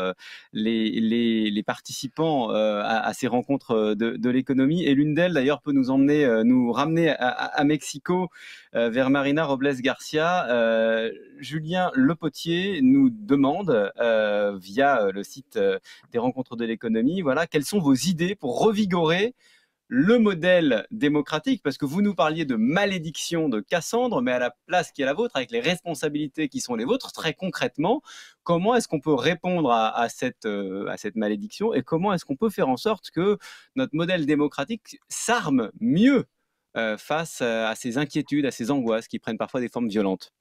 les participants à ces rencontres de l'économie. Et l'une d'elles, d'ailleurs, peut nous ramener à Mexico, vers Marina Robles Garcia. Julien Lepotier nous demande, via le site des rencontres de l'économie, voilà, quelles sont vos idées pour revigorer le modèle démocratique, parce que vous nous parliez de malédiction de Cassandre, mais à la place qui est la vôtre, avec les responsabilités qui sont les vôtres, très concrètement, comment est-ce qu'on peut répondre à cette malédiction et comment est-ce qu'on peut faire en sorte que notre modèle démocratique s'arme mieux face à ces inquiétudes, à ces angoisses qui prennent parfois des formes violentes?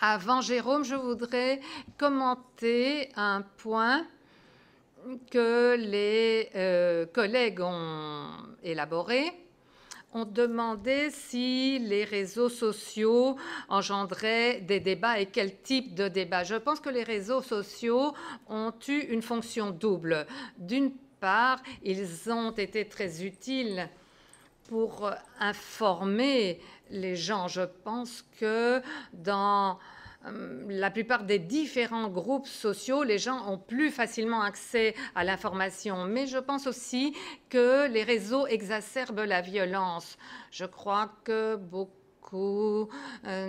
Avant Jérôme, je voudrais commenter un point que les collègues ont élaboré. On demandait si les réseaux sociaux engendraient des débats et quel type de débat. Je pense que les réseaux sociaux ont eu une fonction double. D'une part, ils ont été très utiles pour informer les gens. Je pense que dans la plupart des différents groupes sociaux, les gens ont plus facilement accès à l'information. Mais je pense aussi que les réseaux exacerbent la violence. Je crois que beaucoup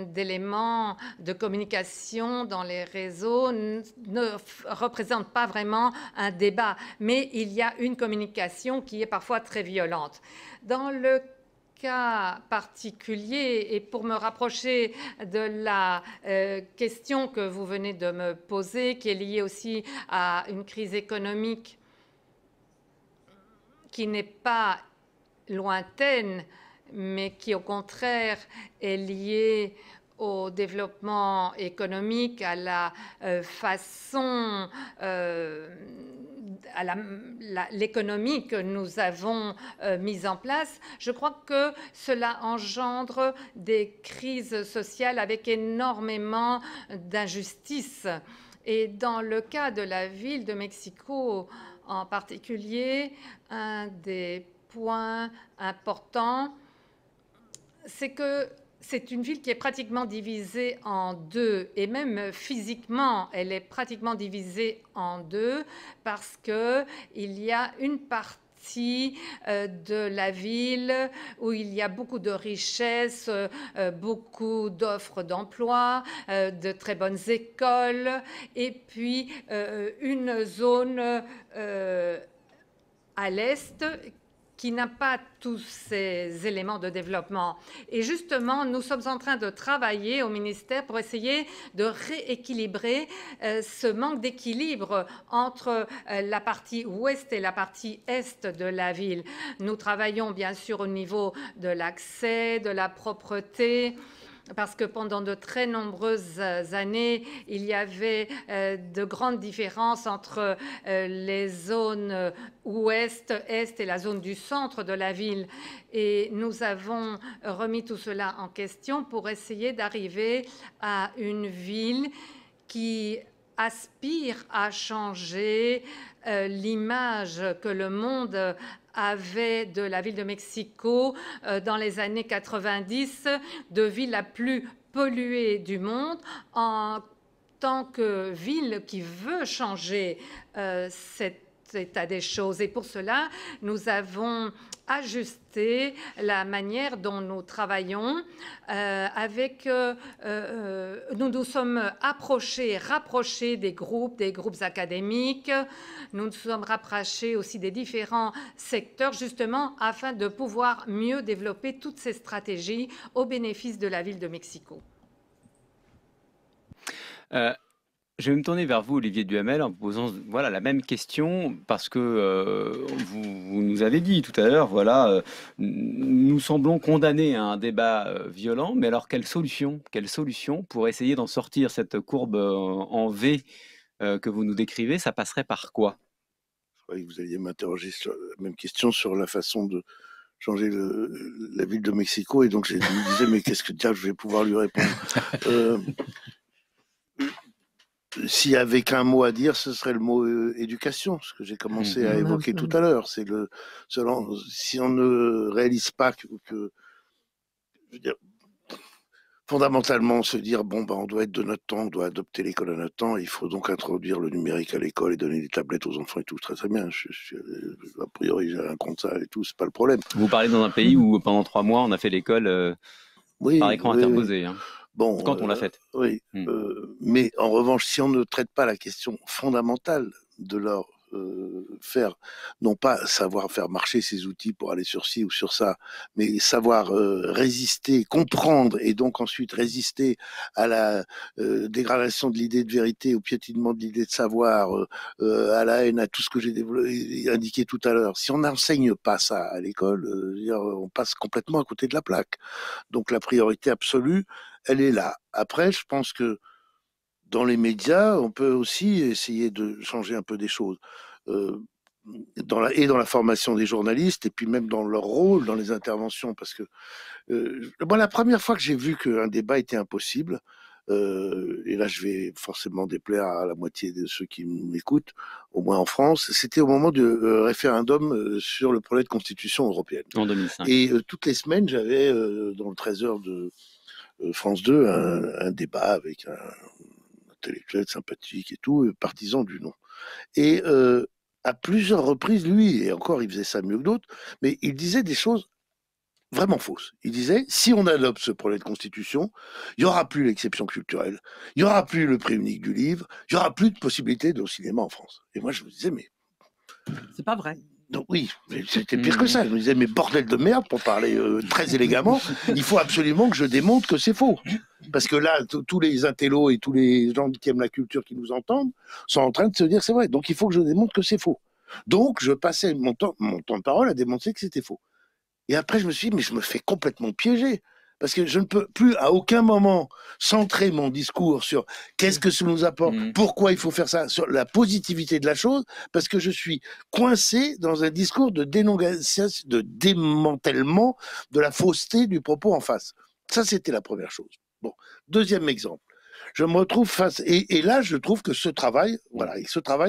d'éléments de communication dans les réseaux ne représentent pas vraiment un débat, mais il y a une communication qui est parfois très violente. Dans le cas particulier, et pour me rapprocher de la question que vous venez de me poser, qui est liée aussi à une crise économique qui n'est pas lointaine, mais qui au contraire est liée au développement économique, à la façon, à l'économie que nous avons mise en place, je crois que cela engendre des crises sociales avec énormément d'injustices. Et dans le cas de la ville de Mexico en particulier, un des points importants, c'est que c'est une ville qui est pratiquement divisée en deux, et même physiquement, elle est pratiquement divisée en deux parce qu'il y a une partie de la ville où il y a beaucoup de richesses, beaucoup d'offres d'emploi, de très bonnes écoles, et puis une zone à l'est qui n'a pas tous ces éléments de développement. Et justement, nous sommes en train de travailler au ministère pour essayer de rééquilibrer ce manque d'équilibre entre la partie ouest et la partie est de la ville. Nous travaillons bien sûr au niveau de l'accès, de la propreté, parce que pendant de très nombreuses années, il y avait de grandes différences entre les zones ouest, est et la zone du centre de la ville. Et nous avons remis tout cela en question pour essayer d'arriver à une ville qui aspire à changer l'image que le monde avait de la ville de Mexico dans les années 90, de ville la plus polluée du monde, en tant que ville qui veut changer cet état des choses. Et pour cela, nous avons ajusté la manière dont nous travaillons nous nous sommes rapprochés des groupes académiques. Nous nous sommes rapprochés aussi des différents secteurs, justement, afin de pouvoir mieux développer toutes ces stratégies au bénéfice de la ville de Mexico. Je vais me tourner vers vous, Olivier Duhamel, en vous posant la même question, parce que vous nous avez dit tout à l'heure, nous semblons condamnés à un débat violent, mais alors quelle solution pour essayer d'en sortir, cette courbe en V que vous nous décrivez, ça passerait par quoi? Je croyais que vous alliez m'interroger sur la même question sur la façon de changer la ville de Mexico, et donc je me disais, mais qu'est-ce que je vais pouvoir lui répondre? S'il y avait qu'un mot à dire, ce serait le mot éducation, ce que j'ai commencé à évoquer tout à l'heure. C'est si on ne réalise pas que je veux dire, fondamentalement se dire on doit être de notre temps, on doit adopter l'école à notre temps, il faut donc introduire le numérique à l'école et donner des tablettes aux enfants et tout, très très bien. A priori, j'ai rien contre ça et tout, c'est pas le problème. Vous parlez dans un pays où pendant 3 mois, on a fait l'école par écran interposé. Hein. Bon, quand on l'a faite. Oui, mais en revanche, si on ne traite pas la question fondamentale de leur faire, non pas savoir faire marcher ces outils pour aller sur ci ou sur ça, mais savoir résister, comprendre et donc ensuite résister à la dégradation de l'idée de vérité, au piétinement de l'idée de savoir, à la haine, à tout ce que j'ai indiqué tout à l'heure. Si on n'enseigne pas ça à l'école, on passe complètement à côté de la plaque. Donc la priorité absolue, elle est là. Après, je pense que dans les médias, on peut aussi essayer de changer un peu des choses. Dans la formation des journalistes, et puis même dans leur rôle, dans les interventions. Parce que la première fois que j'ai vu qu'un débat était impossible, et là je vais forcément déplaire à la moitié de ceux qui m'écoutent, au moins en France, c'était au moment du référendum sur le projet de constitution européenne. En 2005. Et toutes les semaines, j'avais dans le 13h de France 2 un débat avec un intellectuel sympathique et tout, partisan du non. Et à plusieurs reprises, lui, et encore il faisait ça mieux que d'autres, mais il disait des choses vraiment fausses. Il disait, si on adopte ce projet de constitution, il n'y aura plus l'exception culturelle, il n'y aura plus le prix unique du livre, il n'y aura plus de possibilité de cinéma en France. Et moi, je me disais, mais... C'est pas vrai. Donc, oui, c'était pire que ça. Je me disais, mais bordel de merde, pour parler très élégamment, il faut absolument que je démontre que c'est faux. Parce que là, tous les intellos et tous les gens qui aiment la culture qui nous entendent sont en train de se dire c'est vrai. Donc il faut que je démontre que c'est faux. Donc je passais mon temps de parole à démontrer que c'était faux. Et après, je me suis dit, mais je me fais complètement piéger. Parce que je ne peux plus à aucun moment centrer mon discours sur qu'est-ce que ça nous apporte, pourquoi il faut faire ça, sur la positivité de la chose, parce que je suis coincé dans un discours de démantèlement de la fausseté du propos en face. Ça, c'était la première chose. Bon, deuxième exemple. Je me retrouve face... Et là, je trouve que ce travail,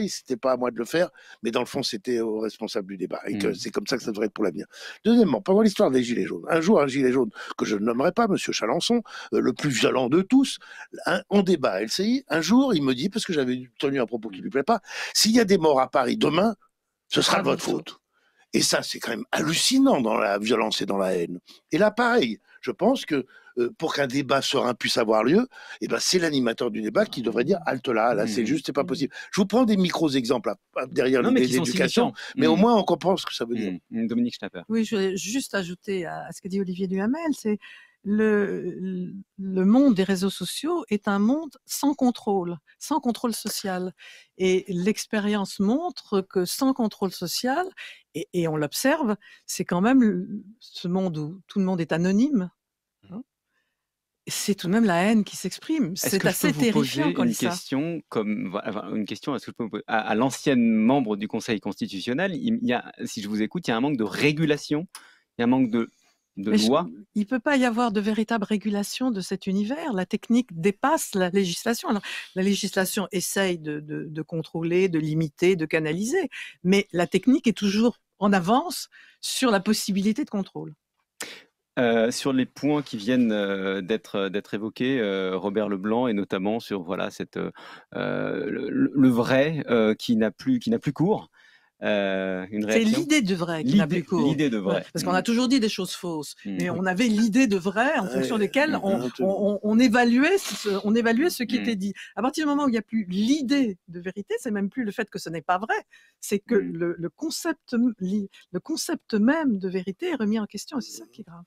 c'était pas à moi de le faire, mais dans le fond, c'était aux responsables du débat. Et que c'est comme ça que ça devrait être pour l'avenir. Deuxièmement, pendant l'histoire des Gilets jaunes, un jour, un Gilet jaune que je ne nommerai pas, M. Chalençon, le plus violent de tous, en débat à LCI, un jour, il me dit, parce que j'avais tenu un propos qui ne lui plaît pas, s'il y a des morts à Paris demain, ce sera de votre faute. Et ça, c'est quand même hallucinant dans la violence et dans la haine. Et là, pareil, je pense que pour qu'un débat serein puisse avoir lieu, c'est l'animateur du débat qui devrait dire « halte là, c'est juste, c'est pas possible ». Je vous prends des micros-exemples derrière l'idée d'éducation, mais au moins on comprend ce que ça veut dire. Dominique Schnapper. Oui, je voulais juste ajouter à ce que dit Olivier Duhamel, c'est le monde des réseaux sociaux est un monde sans contrôle social. Et l'expérience montre que sans contrôle social, et on l'observe, c'est quand même ce monde où tout le monde est anonyme. c'est tout de même la haine qui s'exprime. Est-ce C'est que je peux assez vous poser terrifiant quand on une lit ça. question une question, est-ce que je peux à l'ancienne membre du Conseil constitutionnel, il y a, si je vous écoute, il y a un manque de régulation, il y a un manque de Mais loi. il ne peut pas y avoir de véritable régulation de cet univers. La technique dépasse la législation. Alors, la législation essaye de contrôler, de limiter, de canaliser, mais la technique est toujours en avance sur la possibilité de contrôle. Sur les points qui viennent d'être évoqués, Robert Leblanc, et notamment sur voilà le vrai qui n'a plus cours. Une C'est réaction. l'idée de vrai qui n'a plus cours. L'idée de vrai. Parce qu'on a toujours dit des choses fausses, mais Oui. on avait l'idée de vrai en fonction desquelles on évaluait ce qui était dit. À partir du moment où il n'y a plus l'idée de vérité, c'est même plus le fait que ce n'est pas vrai, c'est que le concept même de vérité est remis en question, et c'est ça qui est grave.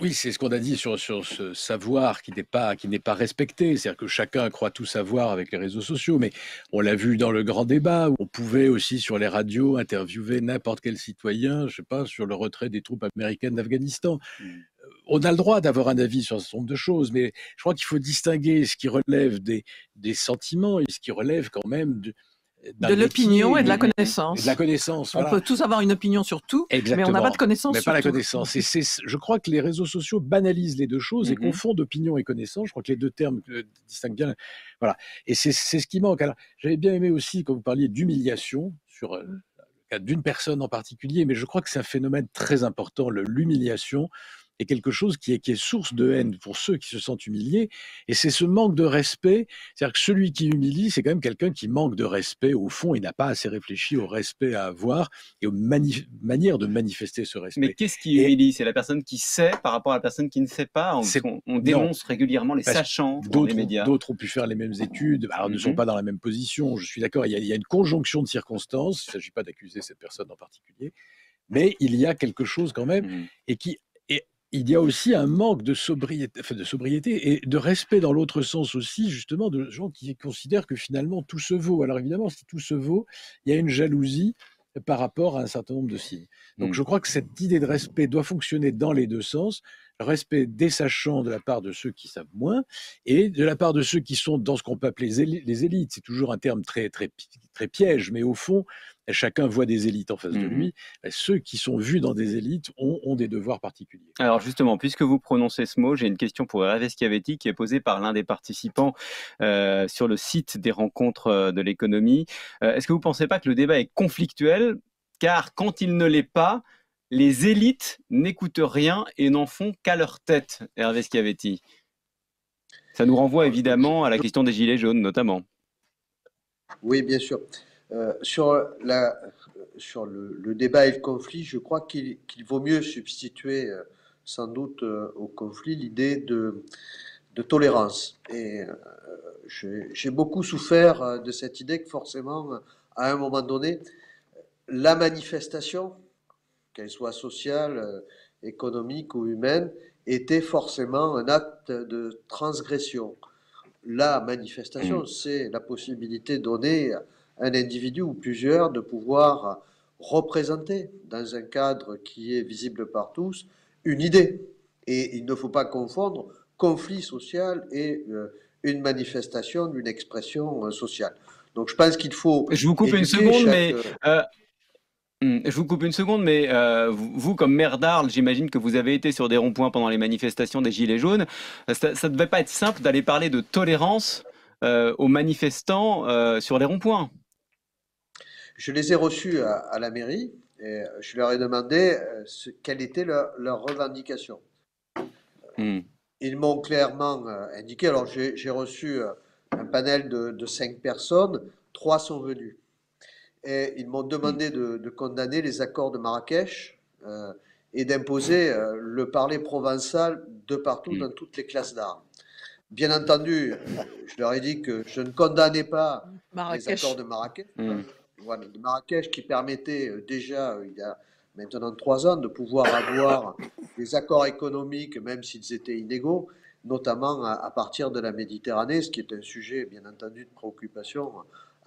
Oui, c'est ce qu'on a dit sur ce savoir qui n'est pas respecté. C'est-à-dire que chacun croit tout savoir avec les réseaux sociaux, mais on l'a vu dans le grand débat, où on pouvait aussi sur les radios interviewer n'importe quel citoyen, je sais pas, sur le retrait des troupes américaines d'Afghanistan. On a le droit d'avoir un avis sur un certain nombre de choses, mais je crois qu'il faut distinguer ce qui relève des sentiments et ce qui relève quand même de l'opinion et de la connaissance. Et de la connaissance. On peut tous avoir une opinion sur tout, mais on n'a pas de connaissance mais sur pas la tout. connaissance. Et je crois que les réseaux sociaux banalisent les deux choses et confondent opinion et connaissance. Je crois que les deux termes distinguent bien. Voilà. Et c'est ce qui manque. Alors, j'avais bien aimé aussi quand vous parliez d'humiliation sur le cas d'une personne en particulier, mais je crois que c'est un phénomène très important, l'humiliation est quelque chose qui est source de haine pour ceux qui se sentent humiliés, et c'est ce manque de respect, c'est-à-dire que celui qui humilie, c'est quand même quelqu'un qui manque de respect au fond, il n'a pas assez réfléchi au respect à avoir et aux manières de manifester ce respect. Mais qu'est-ce qui humilie? C'est la personne qui sait par rapport à la personne qui ne sait pas. On dénonce régulièrement les sachants dans les médias. D'autres ont pu faire les mêmes études, alors ne sont pas dans la même position, je suis d'accord, il y a une conjonction de circonstances, il ne s'agit pas d'accuser cette personne en particulier, mais il y a quelque chose quand même, il y a aussi un manque de sobriété et de respect dans l'autre sens aussi, justement, de gens qui considèrent que finalement tout se vaut. Alors évidemment, si tout se vaut, il y a une jalousie par rapport à un certain nombre de signes. Donc je crois que cette idée de respect doit fonctionner dans les deux sens. Le respect des sachants de la part de ceux qui savent moins et de la part de ceux qui sont dans ce qu'on peut appeler les élites. C'est toujours un terme très, très, très piège, mais au fond, chacun voit des élites en face de lui. Ceux qui sont vus dans des élites ont des devoirs particuliers. Alors justement, puisque vous prononcez ce mot, j'ai une question pour Hervé Schiavetti qui est posée par l'un des participants sur le site des rencontres de l'économie. Est-ce que vous ne pensez pas que le débat est conflictuel? Car quand il ne l'est pas, les élites n'écoutent rien et n'en font qu'à leur tête, Hervé Schiavetti. Ça nous renvoie évidemment à la question des gilets jaunes notamment. Oui, bien sûr. Sur le débat et le conflit, je crois qu'il vaut mieux substituer sans doute au conflit l'idée de tolérance. Et j'ai beaucoup souffert de cette idée que forcément, à un moment donné, la manifestation, qu'elle soit sociale, économique ou humaine, était forcément un acte de transgression. La manifestation, c'est la possibilité donnée à un individu ou plusieurs de pouvoir représenter, dans un cadre qui est visible par tous, une idée. Et il ne faut pas confondre conflit social et une manifestation d'une expression sociale. Donc je pense qu'il faut... Je vous coupe une seconde, mais... Je vous coupe une seconde, mais vous, comme maire d'Arles, j'imagine que vous avez été sur des ronds-points pendant les manifestations des Gilets jaunes. Ça ne devait pas être simple d'aller parler de tolérance aux manifestants sur les ronds-points. Je les ai reçus à la mairie et je leur ai demandé quelle était leur revendication. Ils m'ont clairement indiqué, alors j'ai reçu un panel de 5 personnes, 3 sont venus. Et ils m'ont demandé de condamner les accords de Marrakech et d'imposer le parler provençal de partout dans toutes les classes d'art. Bien entendu, je leur ai dit que je ne condamnais pas les accords de Marrakech, voilà, de Marrakech qui permettaient déjà, il y a maintenant 3 ans, de pouvoir avoir des accords économiques, même s'ils étaient inégaux, notamment à partir de la Méditerranée, ce qui est un sujet, bien entendu, de préoccupation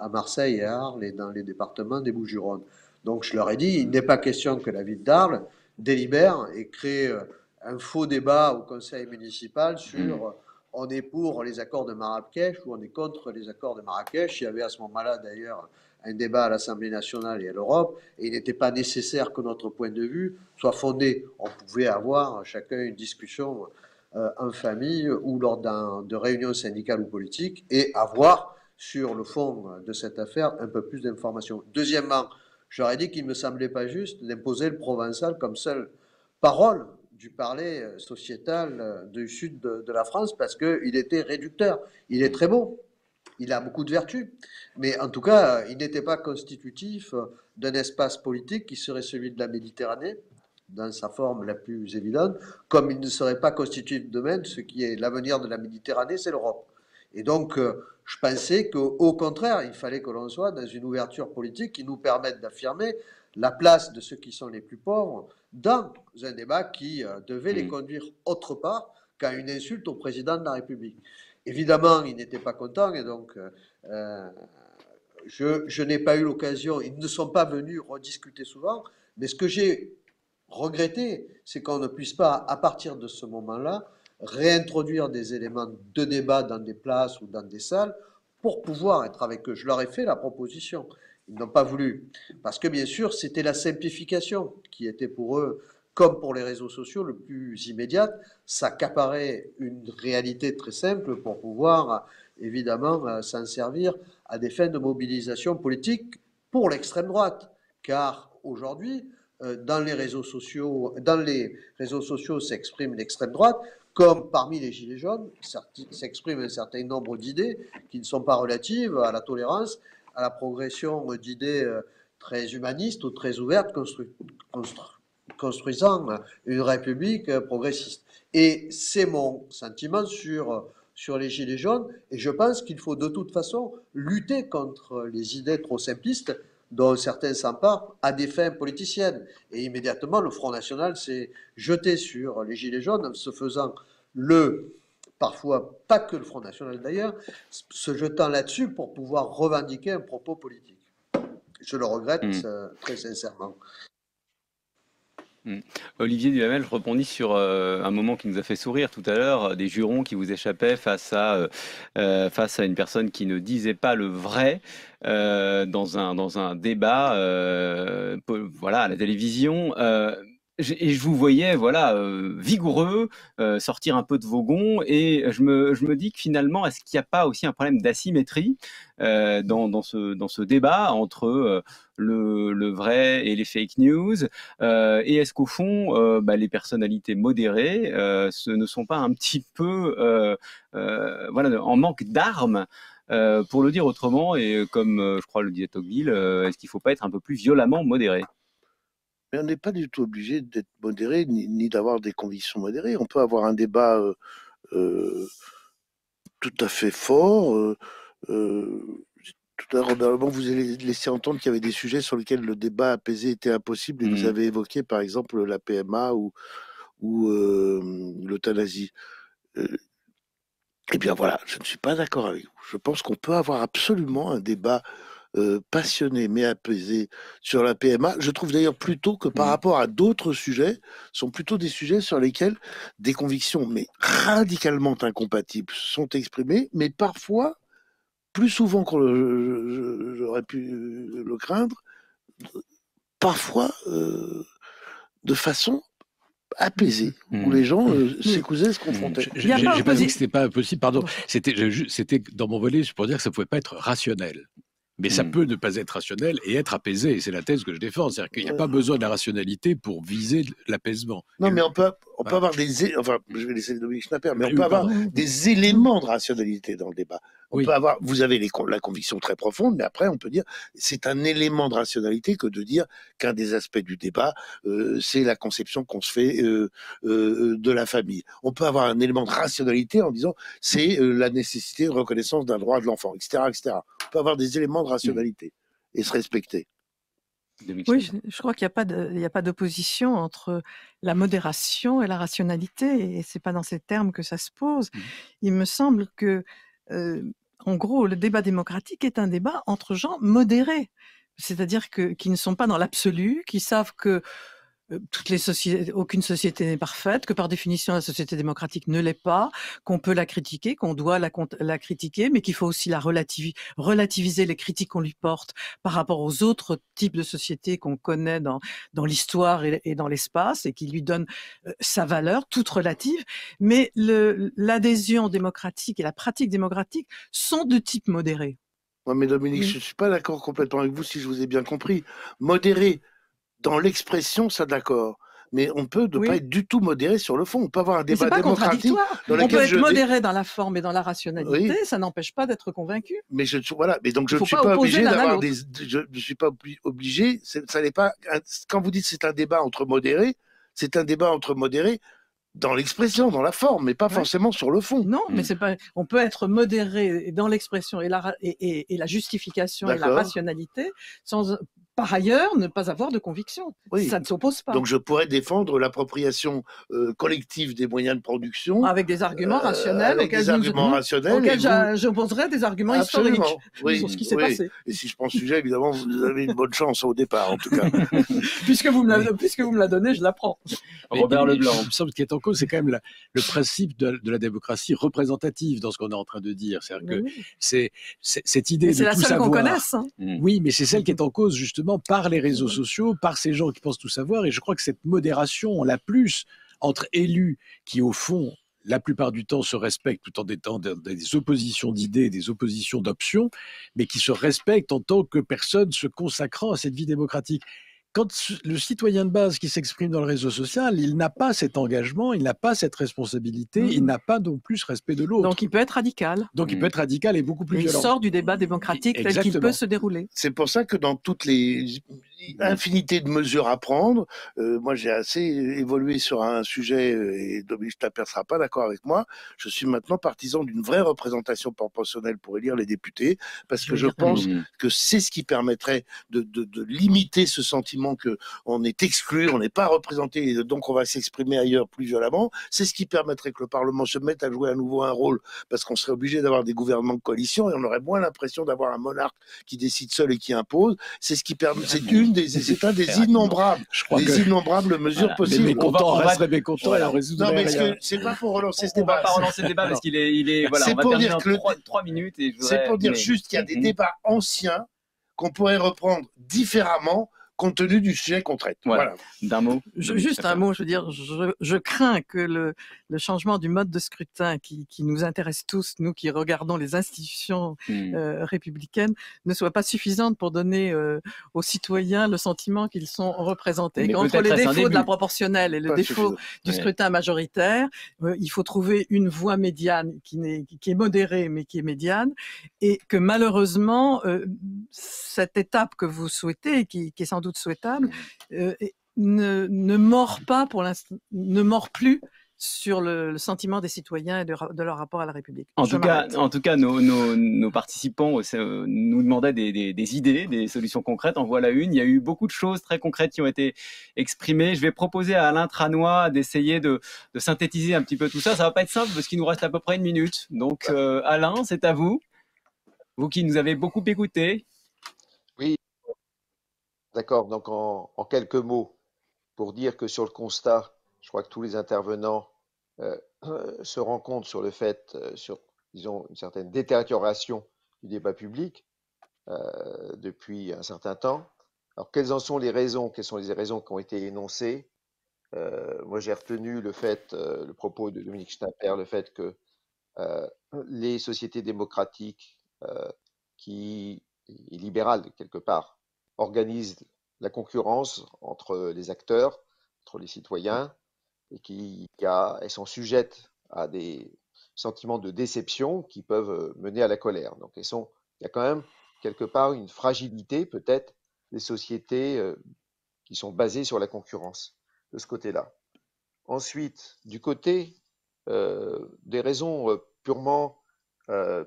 à Marseille et à Arles et dans les départements des Bouches-du-Rhône. Donc je leur ai dit, il n'est pas question que la ville d'Arles délibère et crée un faux débat au conseil municipal sur on est pour les accords de Marrakech ou on est contre les accords de Marrakech. Il y avait à ce moment-là d'ailleurs un débat à l'Assemblée nationale et à l'Europe, et il n'était pas nécessaire que notre point de vue soit fondé. On pouvait avoir chacun une discussion en famille ou lors de réunions syndicales ou politiques et avoir sur le fond de cette affaire un peu plus d'informations. Deuxièmement, j'aurais dit qu'il ne me semblait pas juste d'imposer le provençal comme seule parole du parler sociétal du sud de la France parce qu'il était réducteur. Il est très beau, il a beaucoup de vertus, mais en tout cas, il n'était pas constitutif d'un espace politique qui serait celui de la Méditerranée, dans sa forme la plus évidente, comme il ne serait pas constitutif de même, ce qui est l'avenir de la Méditerranée, c'est l'Europe. Et donc, je pensais qu'au contraire, il fallait que l'on soit dans une ouverture politique qui nous permette d'affirmer la place de ceux qui sont les plus pauvres dans un débat qui devait les conduire autre part qu'à une insulte au président de la République. Évidemment, il n'était pas content et donc je n'ai pas eu l'occasion, ils ne sont pas venus rediscuter souvent, mais ce que j'ai regretté, c'est qu'on ne puisse pas, à partir de ce moment-là, réintroduire des éléments de débat dans des places ou dans des salles pour pouvoir être avec eux. Je leur ai fait la proposition. Ils n'ont pas voulu. Parce que, bien sûr, c'était la simplification qui était pour eux, comme pour les réseaux sociaux, le plus immédiate. Ça accaparait une réalité très simple pour pouvoir, évidemment, s'en servir à des fins de mobilisation politique pour l'extrême droite. Car aujourd'hui, dans les réseaux sociaux s'exprime l'extrême droite, comme parmi les Gilets jaunes s'exprime un certain nombre d'idées qui ne sont pas relatives à la tolérance, à la progression d'idées très humanistes ou très ouvertes, construisant une république progressiste. Et c'est mon sentiment sur les Gilets jaunes, et je pense qu'il faut de toute façon lutter contre les idées trop simplistes dont certains s'emparent à des fins politiciennes. Et immédiatement, le Front National s'est jeté sur les Gilets jaunes en se faisant parfois pas que le Front National d'ailleurs, se jetant là-dessus pour pouvoir revendiquer un propos politique. Je le regrette très sincèrement. Olivier Duhamel, je rebondis sur un moment qui nous a fait sourire tout à l'heure, des jurons qui vous échappaient face à une personne qui ne disait pas le vrai dans un débat voilà, à la télévision. Et je vous voyais voilà, vigoureux, sortir un peu de vos gonds, et je me dis que finalement, est-ce qu'il n'y a pas aussi un problème d'asymétrie dans ce débat entre le vrai et les fake news, et est-ce qu'au fond, les personnalités modérées ne sont pas un petit peu voilà, en manque d'armes, pour le dire autrement, et comme je crois le disait Tocqueville, est-ce qu'il ne faut pas être un peu plus violemment modéré? Mais on n'est pas du tout obligé d'être modéré, ni d'avoir des convictions modérées. On peut avoir un débat tout à fait fort. Tout à l'heure, Robert Lebon, vous avez laissé entendre qu'il y avait des sujets sur lesquels le débat apaisé était impossible, et vous avez évoqué, par exemple, la PMA ou l'euthanasie. Eh bien voilà, je ne suis pas d'accord avec vous. Je pense qu'on peut avoir absolument un débat passionné mais apaisé sur la PMA. Je trouve d'ailleurs plutôt que par rapport à d'autres sujets, sont plutôt des sujets sur lesquels des convictions mais radicalement incompatibles sont exprimées, mais parfois, plus souvent que j'aurais pu le craindre, parfois de façon apaisée, où les gens s'écousaient, se confrontaient. J'ai pas dit que c'était pas impossible, pardon. C'était dans mon volet pour dire que ça pouvait pas être rationnel. Mais ça peut ne pas être rationnel et être apaisé. C'est la thèse que je défends. C'est-à-dire qu'il n'y a pas besoin de la rationalité pour viser l'apaisement. Non, mais on peut avoir enfin, je vais laisser Dominique Schnapper, mais on peut avoir des éléments de rationalité dans le débat. On peut avoir, vous avez la conviction très profonde, mais après, on peut dire, c'est un élément de rationalité que de dire qu'un des aspects du débat, c'est la conception qu'on se fait de la famille. On peut avoir un élément de rationalité en disant, c'est la nécessité de reconnaissance d'un droit de l'enfant, etc., etc. On peut avoir des éléments de rationalité et se respecter. Oui, je crois qu'il n'y a pas d'opposition entre la modération et la rationalité, et c'est pas dans ces termes que ça se pose. Il me semble que, en gros, le débat démocratique est un débat entre gens modérés, c'est-à-dire qui ne sont pas dans l'absolu, qui savent que toutes les sociétés, aucune société n'est parfaite, que par définition la société démocratique ne l'est pas, qu'on peut la critiquer, qu'on doit la critiquer, mais qu'il faut aussi la relativiser les critiques qu'on lui porte par rapport aux autres types de sociétés qu'on connaît dans l'histoire et dans l'espace, et qui lui donnent sa valeur, toute relative. Mais l'adhésion démocratique et la pratique démocratique sont de type modéré. Ouais, mais Dominique, je ne suis pas d'accord complètement avec vous, si je vous ai bien compris. Modéré dans l'expression, ça d'accord. Mais on peut ne pas être du tout modéré sur le fond. On peut avoir un débat démocratique. On peut être modéré dans la forme et dans la rationalité, ça n'empêche pas d'être convaincu. Mais voilà. Mais donc je ne suis pas obligé d'avoir des. Je suis pas obligé. Ça n'est pas. Quand vous dites c'est un débat entre modérés, c'est un débat entre modérés dans l'expression, dans la forme, mais pas forcément sur le fond. Non, mais c'est pas. On peut être modéré dans l'expression et la justification et la rationalité sans, par ailleurs, ne pas avoir de conviction. Ça ne s'oppose pas. Donc je pourrais défendre l'appropriation collective des moyens de production avec des arguments rationnels, auxquels j'opposerais des arguments historiques sur ce qui s'est passé. Et si je prends le sujet, évidemment, vous avez une bonne chance au départ, en tout cas. puisque vous me la donnez, je la prends. Robert Leblanc. Il me semble qu'il est en cause, c'est quand même le principe de la démocratie représentative dans ce qu'on est en train de dire. C'est-à-dire que c'est cette idée de tout savoir. C'est la seule qu'on connaisse. Oui, mais c'est celle qui est en cause justement par les réseaux sociaux, par ces gens qui pensent tout savoir. Et je crois que cette modération, on l'a plus entre élus qui, au fond, la plupart du temps se respectent tout en étant des oppositions d'idées, des oppositions d'options, mais qui se respectent en tant que personnes se consacrant à cette vie démocratique. Quand le citoyen de base qui s'exprime dans le réseau social, il n'a pas cet engagement, il n'a pas cette responsabilité, il n'a pas non plus ce respect de l'autre. Donc il peut être radical. Donc il peut être radical et beaucoup plus violent. Il sort du débat démocratique tel qu'il peut se dérouler. C'est pour ça que dans toutes les infinités de mesures à prendre, moi j'ai assez évolué sur un sujet, et Dominique Schnapper ne sera pas d'accord avec moi, je suis maintenant partisan d'une vraie représentation proportionnelle pour élire les députés, parce que je pense que c'est ce qui permettrait de limiter ce sentiment qu'on est exclu, on n'est pas représenté, et donc on va s'exprimer ailleurs plus violemment. C'est ce qui permettrait que le Parlement se mette à jouer à nouveau un rôle, parce qu'on serait obligé d'avoir des gouvernements de coalition et on aurait moins l'impression d'avoir un monarque qui décide seul et qui impose. C'est ce qui permet, c'est un des innombrables, innombrables mesures possibles. Les mécontents resteraient mécontents et on résoudrait rien. Non, mais c'est pas pour relancer ce débat. débat. On va pas relancer le débat parce qu'il est voilà, c'est on va pour dire que 3 minutes. C'est pour dire juste qu'il y a des débats anciens qu'on pourrait reprendre différemment compte tenu du sujet qu'on traite. Voilà. D'un mot. Juste un mot, je veux dire, je crains que le changement du mode de scrutin qui nous intéresse tous, nous qui regardons les institutions républicaines, ne soit pas suffisante pour donner aux citoyens le sentiment qu'ils sont représentés. Mais entre les défauts de la proportionnelle et le défaut du scrutin majoritaire, il faut trouver une voie médiane qui est modérée mais qui est médiane, et que malheureusement, cette étape que vous souhaitez, qui est sans doute souhaitable, ne mord pas pour l'instant, ne mord plus sur le sentiment des citoyens et de leur rapport à la République. En tout cas, nos participants nous demandaient des idées, des solutions concrètes. En voilà une. Il y a eu beaucoup de choses très concrètes qui ont été exprimées. Je vais proposer à Alain Tranois d'essayer de synthétiser un petit peu tout ça. Ça va pas être simple parce qu'il nous reste à peu près 1 minute. Donc, Alain, c'est à vous. Vous qui nous avez beaucoup écoutés. Oui, d'accord. Donc, en quelques mots, pour dire que sur le constat, je crois que tous les intervenants se rendent compte sur le fait, sur, disons, une certaine détérioration du débat public depuis un certain temps. Alors, quelles en sont les raisons? Quelles sont les raisons qui ont été énoncées? Moi, j'ai retenu le propos de Dominique Schnapper, le fait que les sociétés démocratiques et libérales, quelque part, organisent la concurrence entre les acteurs, entre les citoyens, et elles sont sujettes à des sentiments de déception qui peuvent mener à la colère. Donc, il y a quand même quelque part une fragilité, peut-être, des sociétés qui sont basées sur la concurrence, de ce côté-là. Ensuite, du côté des raisons purement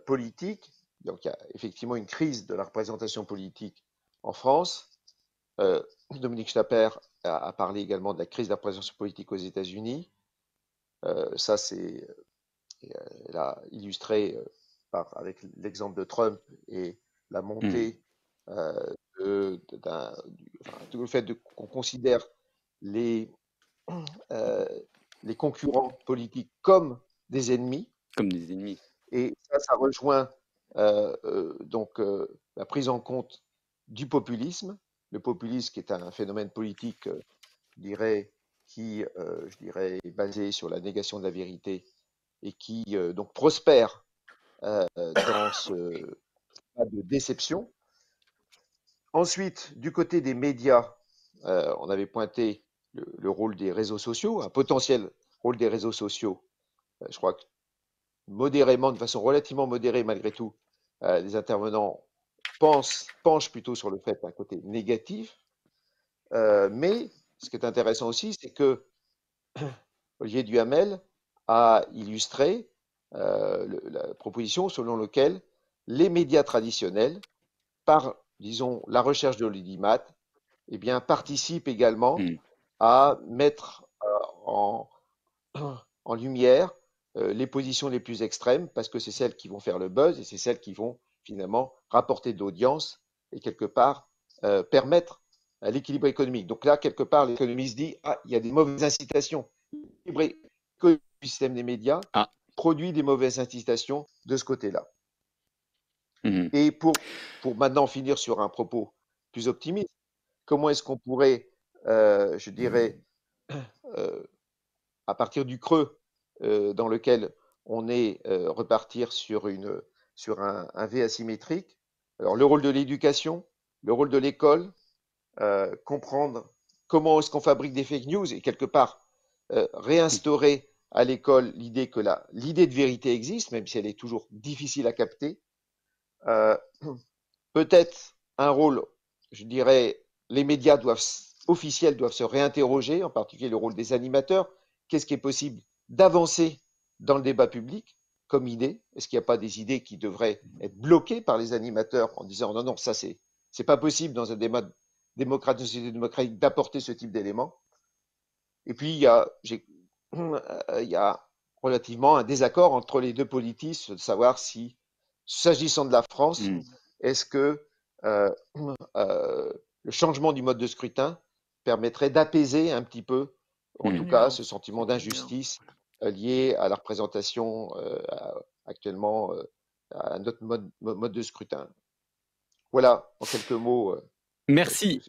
politiques, donc il y a effectivement une crise de la représentation politique en France. Dominique Schnapper a parlé également de la crise de la représentation politique aux États-Unis. Ça, elle a illustré avec l'exemple de Trump et la montée le fait qu'on considère les, euh, les concurrents politiques comme des ennemis. Comme des ennemis. Et ça rejoint donc la prise en compte du populisme. Le populisme qui est un phénomène politique, je dirais, qui je dirais, est basé sur la négation de la vérité et qui donc prospère dans ce climat de déception. Ensuite, du côté des médias, on avait pointé le rôle des réseaux sociaux, un potentiel rôle des réseaux sociaux. Je crois que modérément, de façon relativement modérée malgré tout, les intervenants penchent plutôt sur le fait d'un côté négatif. Mais ce qui est intéressant aussi, c'est que Olivier Duhamel a illustré la proposition selon laquelle les médias traditionnels, par, disons, la recherche de l'audimat, eh bien, participent également à mettre en, en lumière les positions les plus extrêmes, parce que c'est celles qui vont faire le buzz et c'est celles qui vont finalement rapporter de l'audience et quelque part permettre l'équilibre économique. Donc là, quelque part, l'économie se dit, ah, il y a des mauvaises incitations. L'équilibre du système des médias produit des mauvaises incitations de ce côté-là. Et pour maintenant finir sur un propos plus optimiste, comment est-ce qu'on pourrait, je dirais, à partir du creux dans lequel on est, repartir sur un V asymétrique. Alors le rôle de l'éducation, le rôle de l'école, comprendre comment est-ce qu'on fabrique des fake news et quelque part réinstaurer à l'école l'idée que l'idée de vérité existe, même si elle est toujours difficile à capter. Peut-être un rôle, je dirais, les médias officiels doivent se réinterroger, en particulier le rôle des animateurs. Qu'est-ce qui est possible d'avancer dans le débat public comme idée? Est-ce qu'il n'y a pas des idées qui devraient être bloquées par les animateurs en disant non, non, ça c'est pas possible dans un débat démocratique, une société démocratique d'apporter ce type d'éléments. Et puis il y a relativement un désaccord entre les deux politistes de savoir si, s'agissant de la France, est-ce que le changement du mode de scrutin permettrait d'apaiser un petit peu, en tout cas, ce sentiment d'injustice lié à la représentation actuellement à notre mode de scrutin. Voilà, en quelques mots. Merci.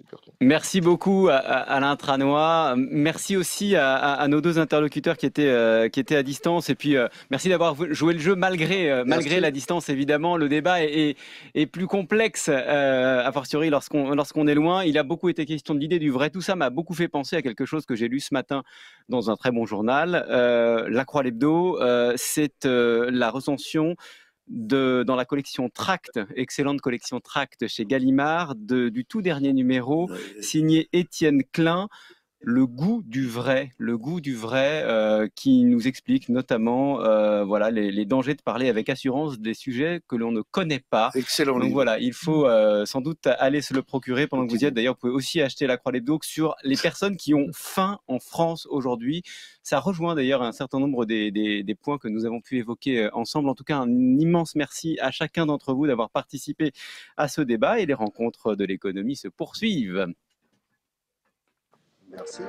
Merci beaucoup Alain Tranois. Merci aussi à nos deux interlocuteurs qui étaient à distance. Et puis merci d'avoir joué le jeu malgré la distance. Évidemment, le débat est plus complexe a fortiori lorsqu'on est loin. Il a beaucoup été question de l'idée du vrai. Tout ça m'a beaucoup fait penser à quelque chose que j'ai lu ce matin dans un très bon journal, La Croix l'Hebdo. C'est la recension dans la collection Tract, excellente collection Tract chez Gallimard, du tout dernier numéro, signé Étienne Klein, le goût du vrai, qui nous explique notamment voilà, les dangers de parler avec assurance des sujets que l'on ne connaît pas. Excellent. Donc livre. voilà, il faut sans doute aller se le procurer pendant que vous y êtes. D'ailleurs, vous pouvez aussi acheter La Croix l'Hebdo sur les personnes qui ont faim en France aujourd'hui. Ça rejoint d'ailleurs un certain nombre des points que nous avons pu évoquer ensemble. En tout cas, un immense merci à chacun d'entre vous d'avoir participé à ce débat et les rencontres de l'économie se poursuivent. Merci.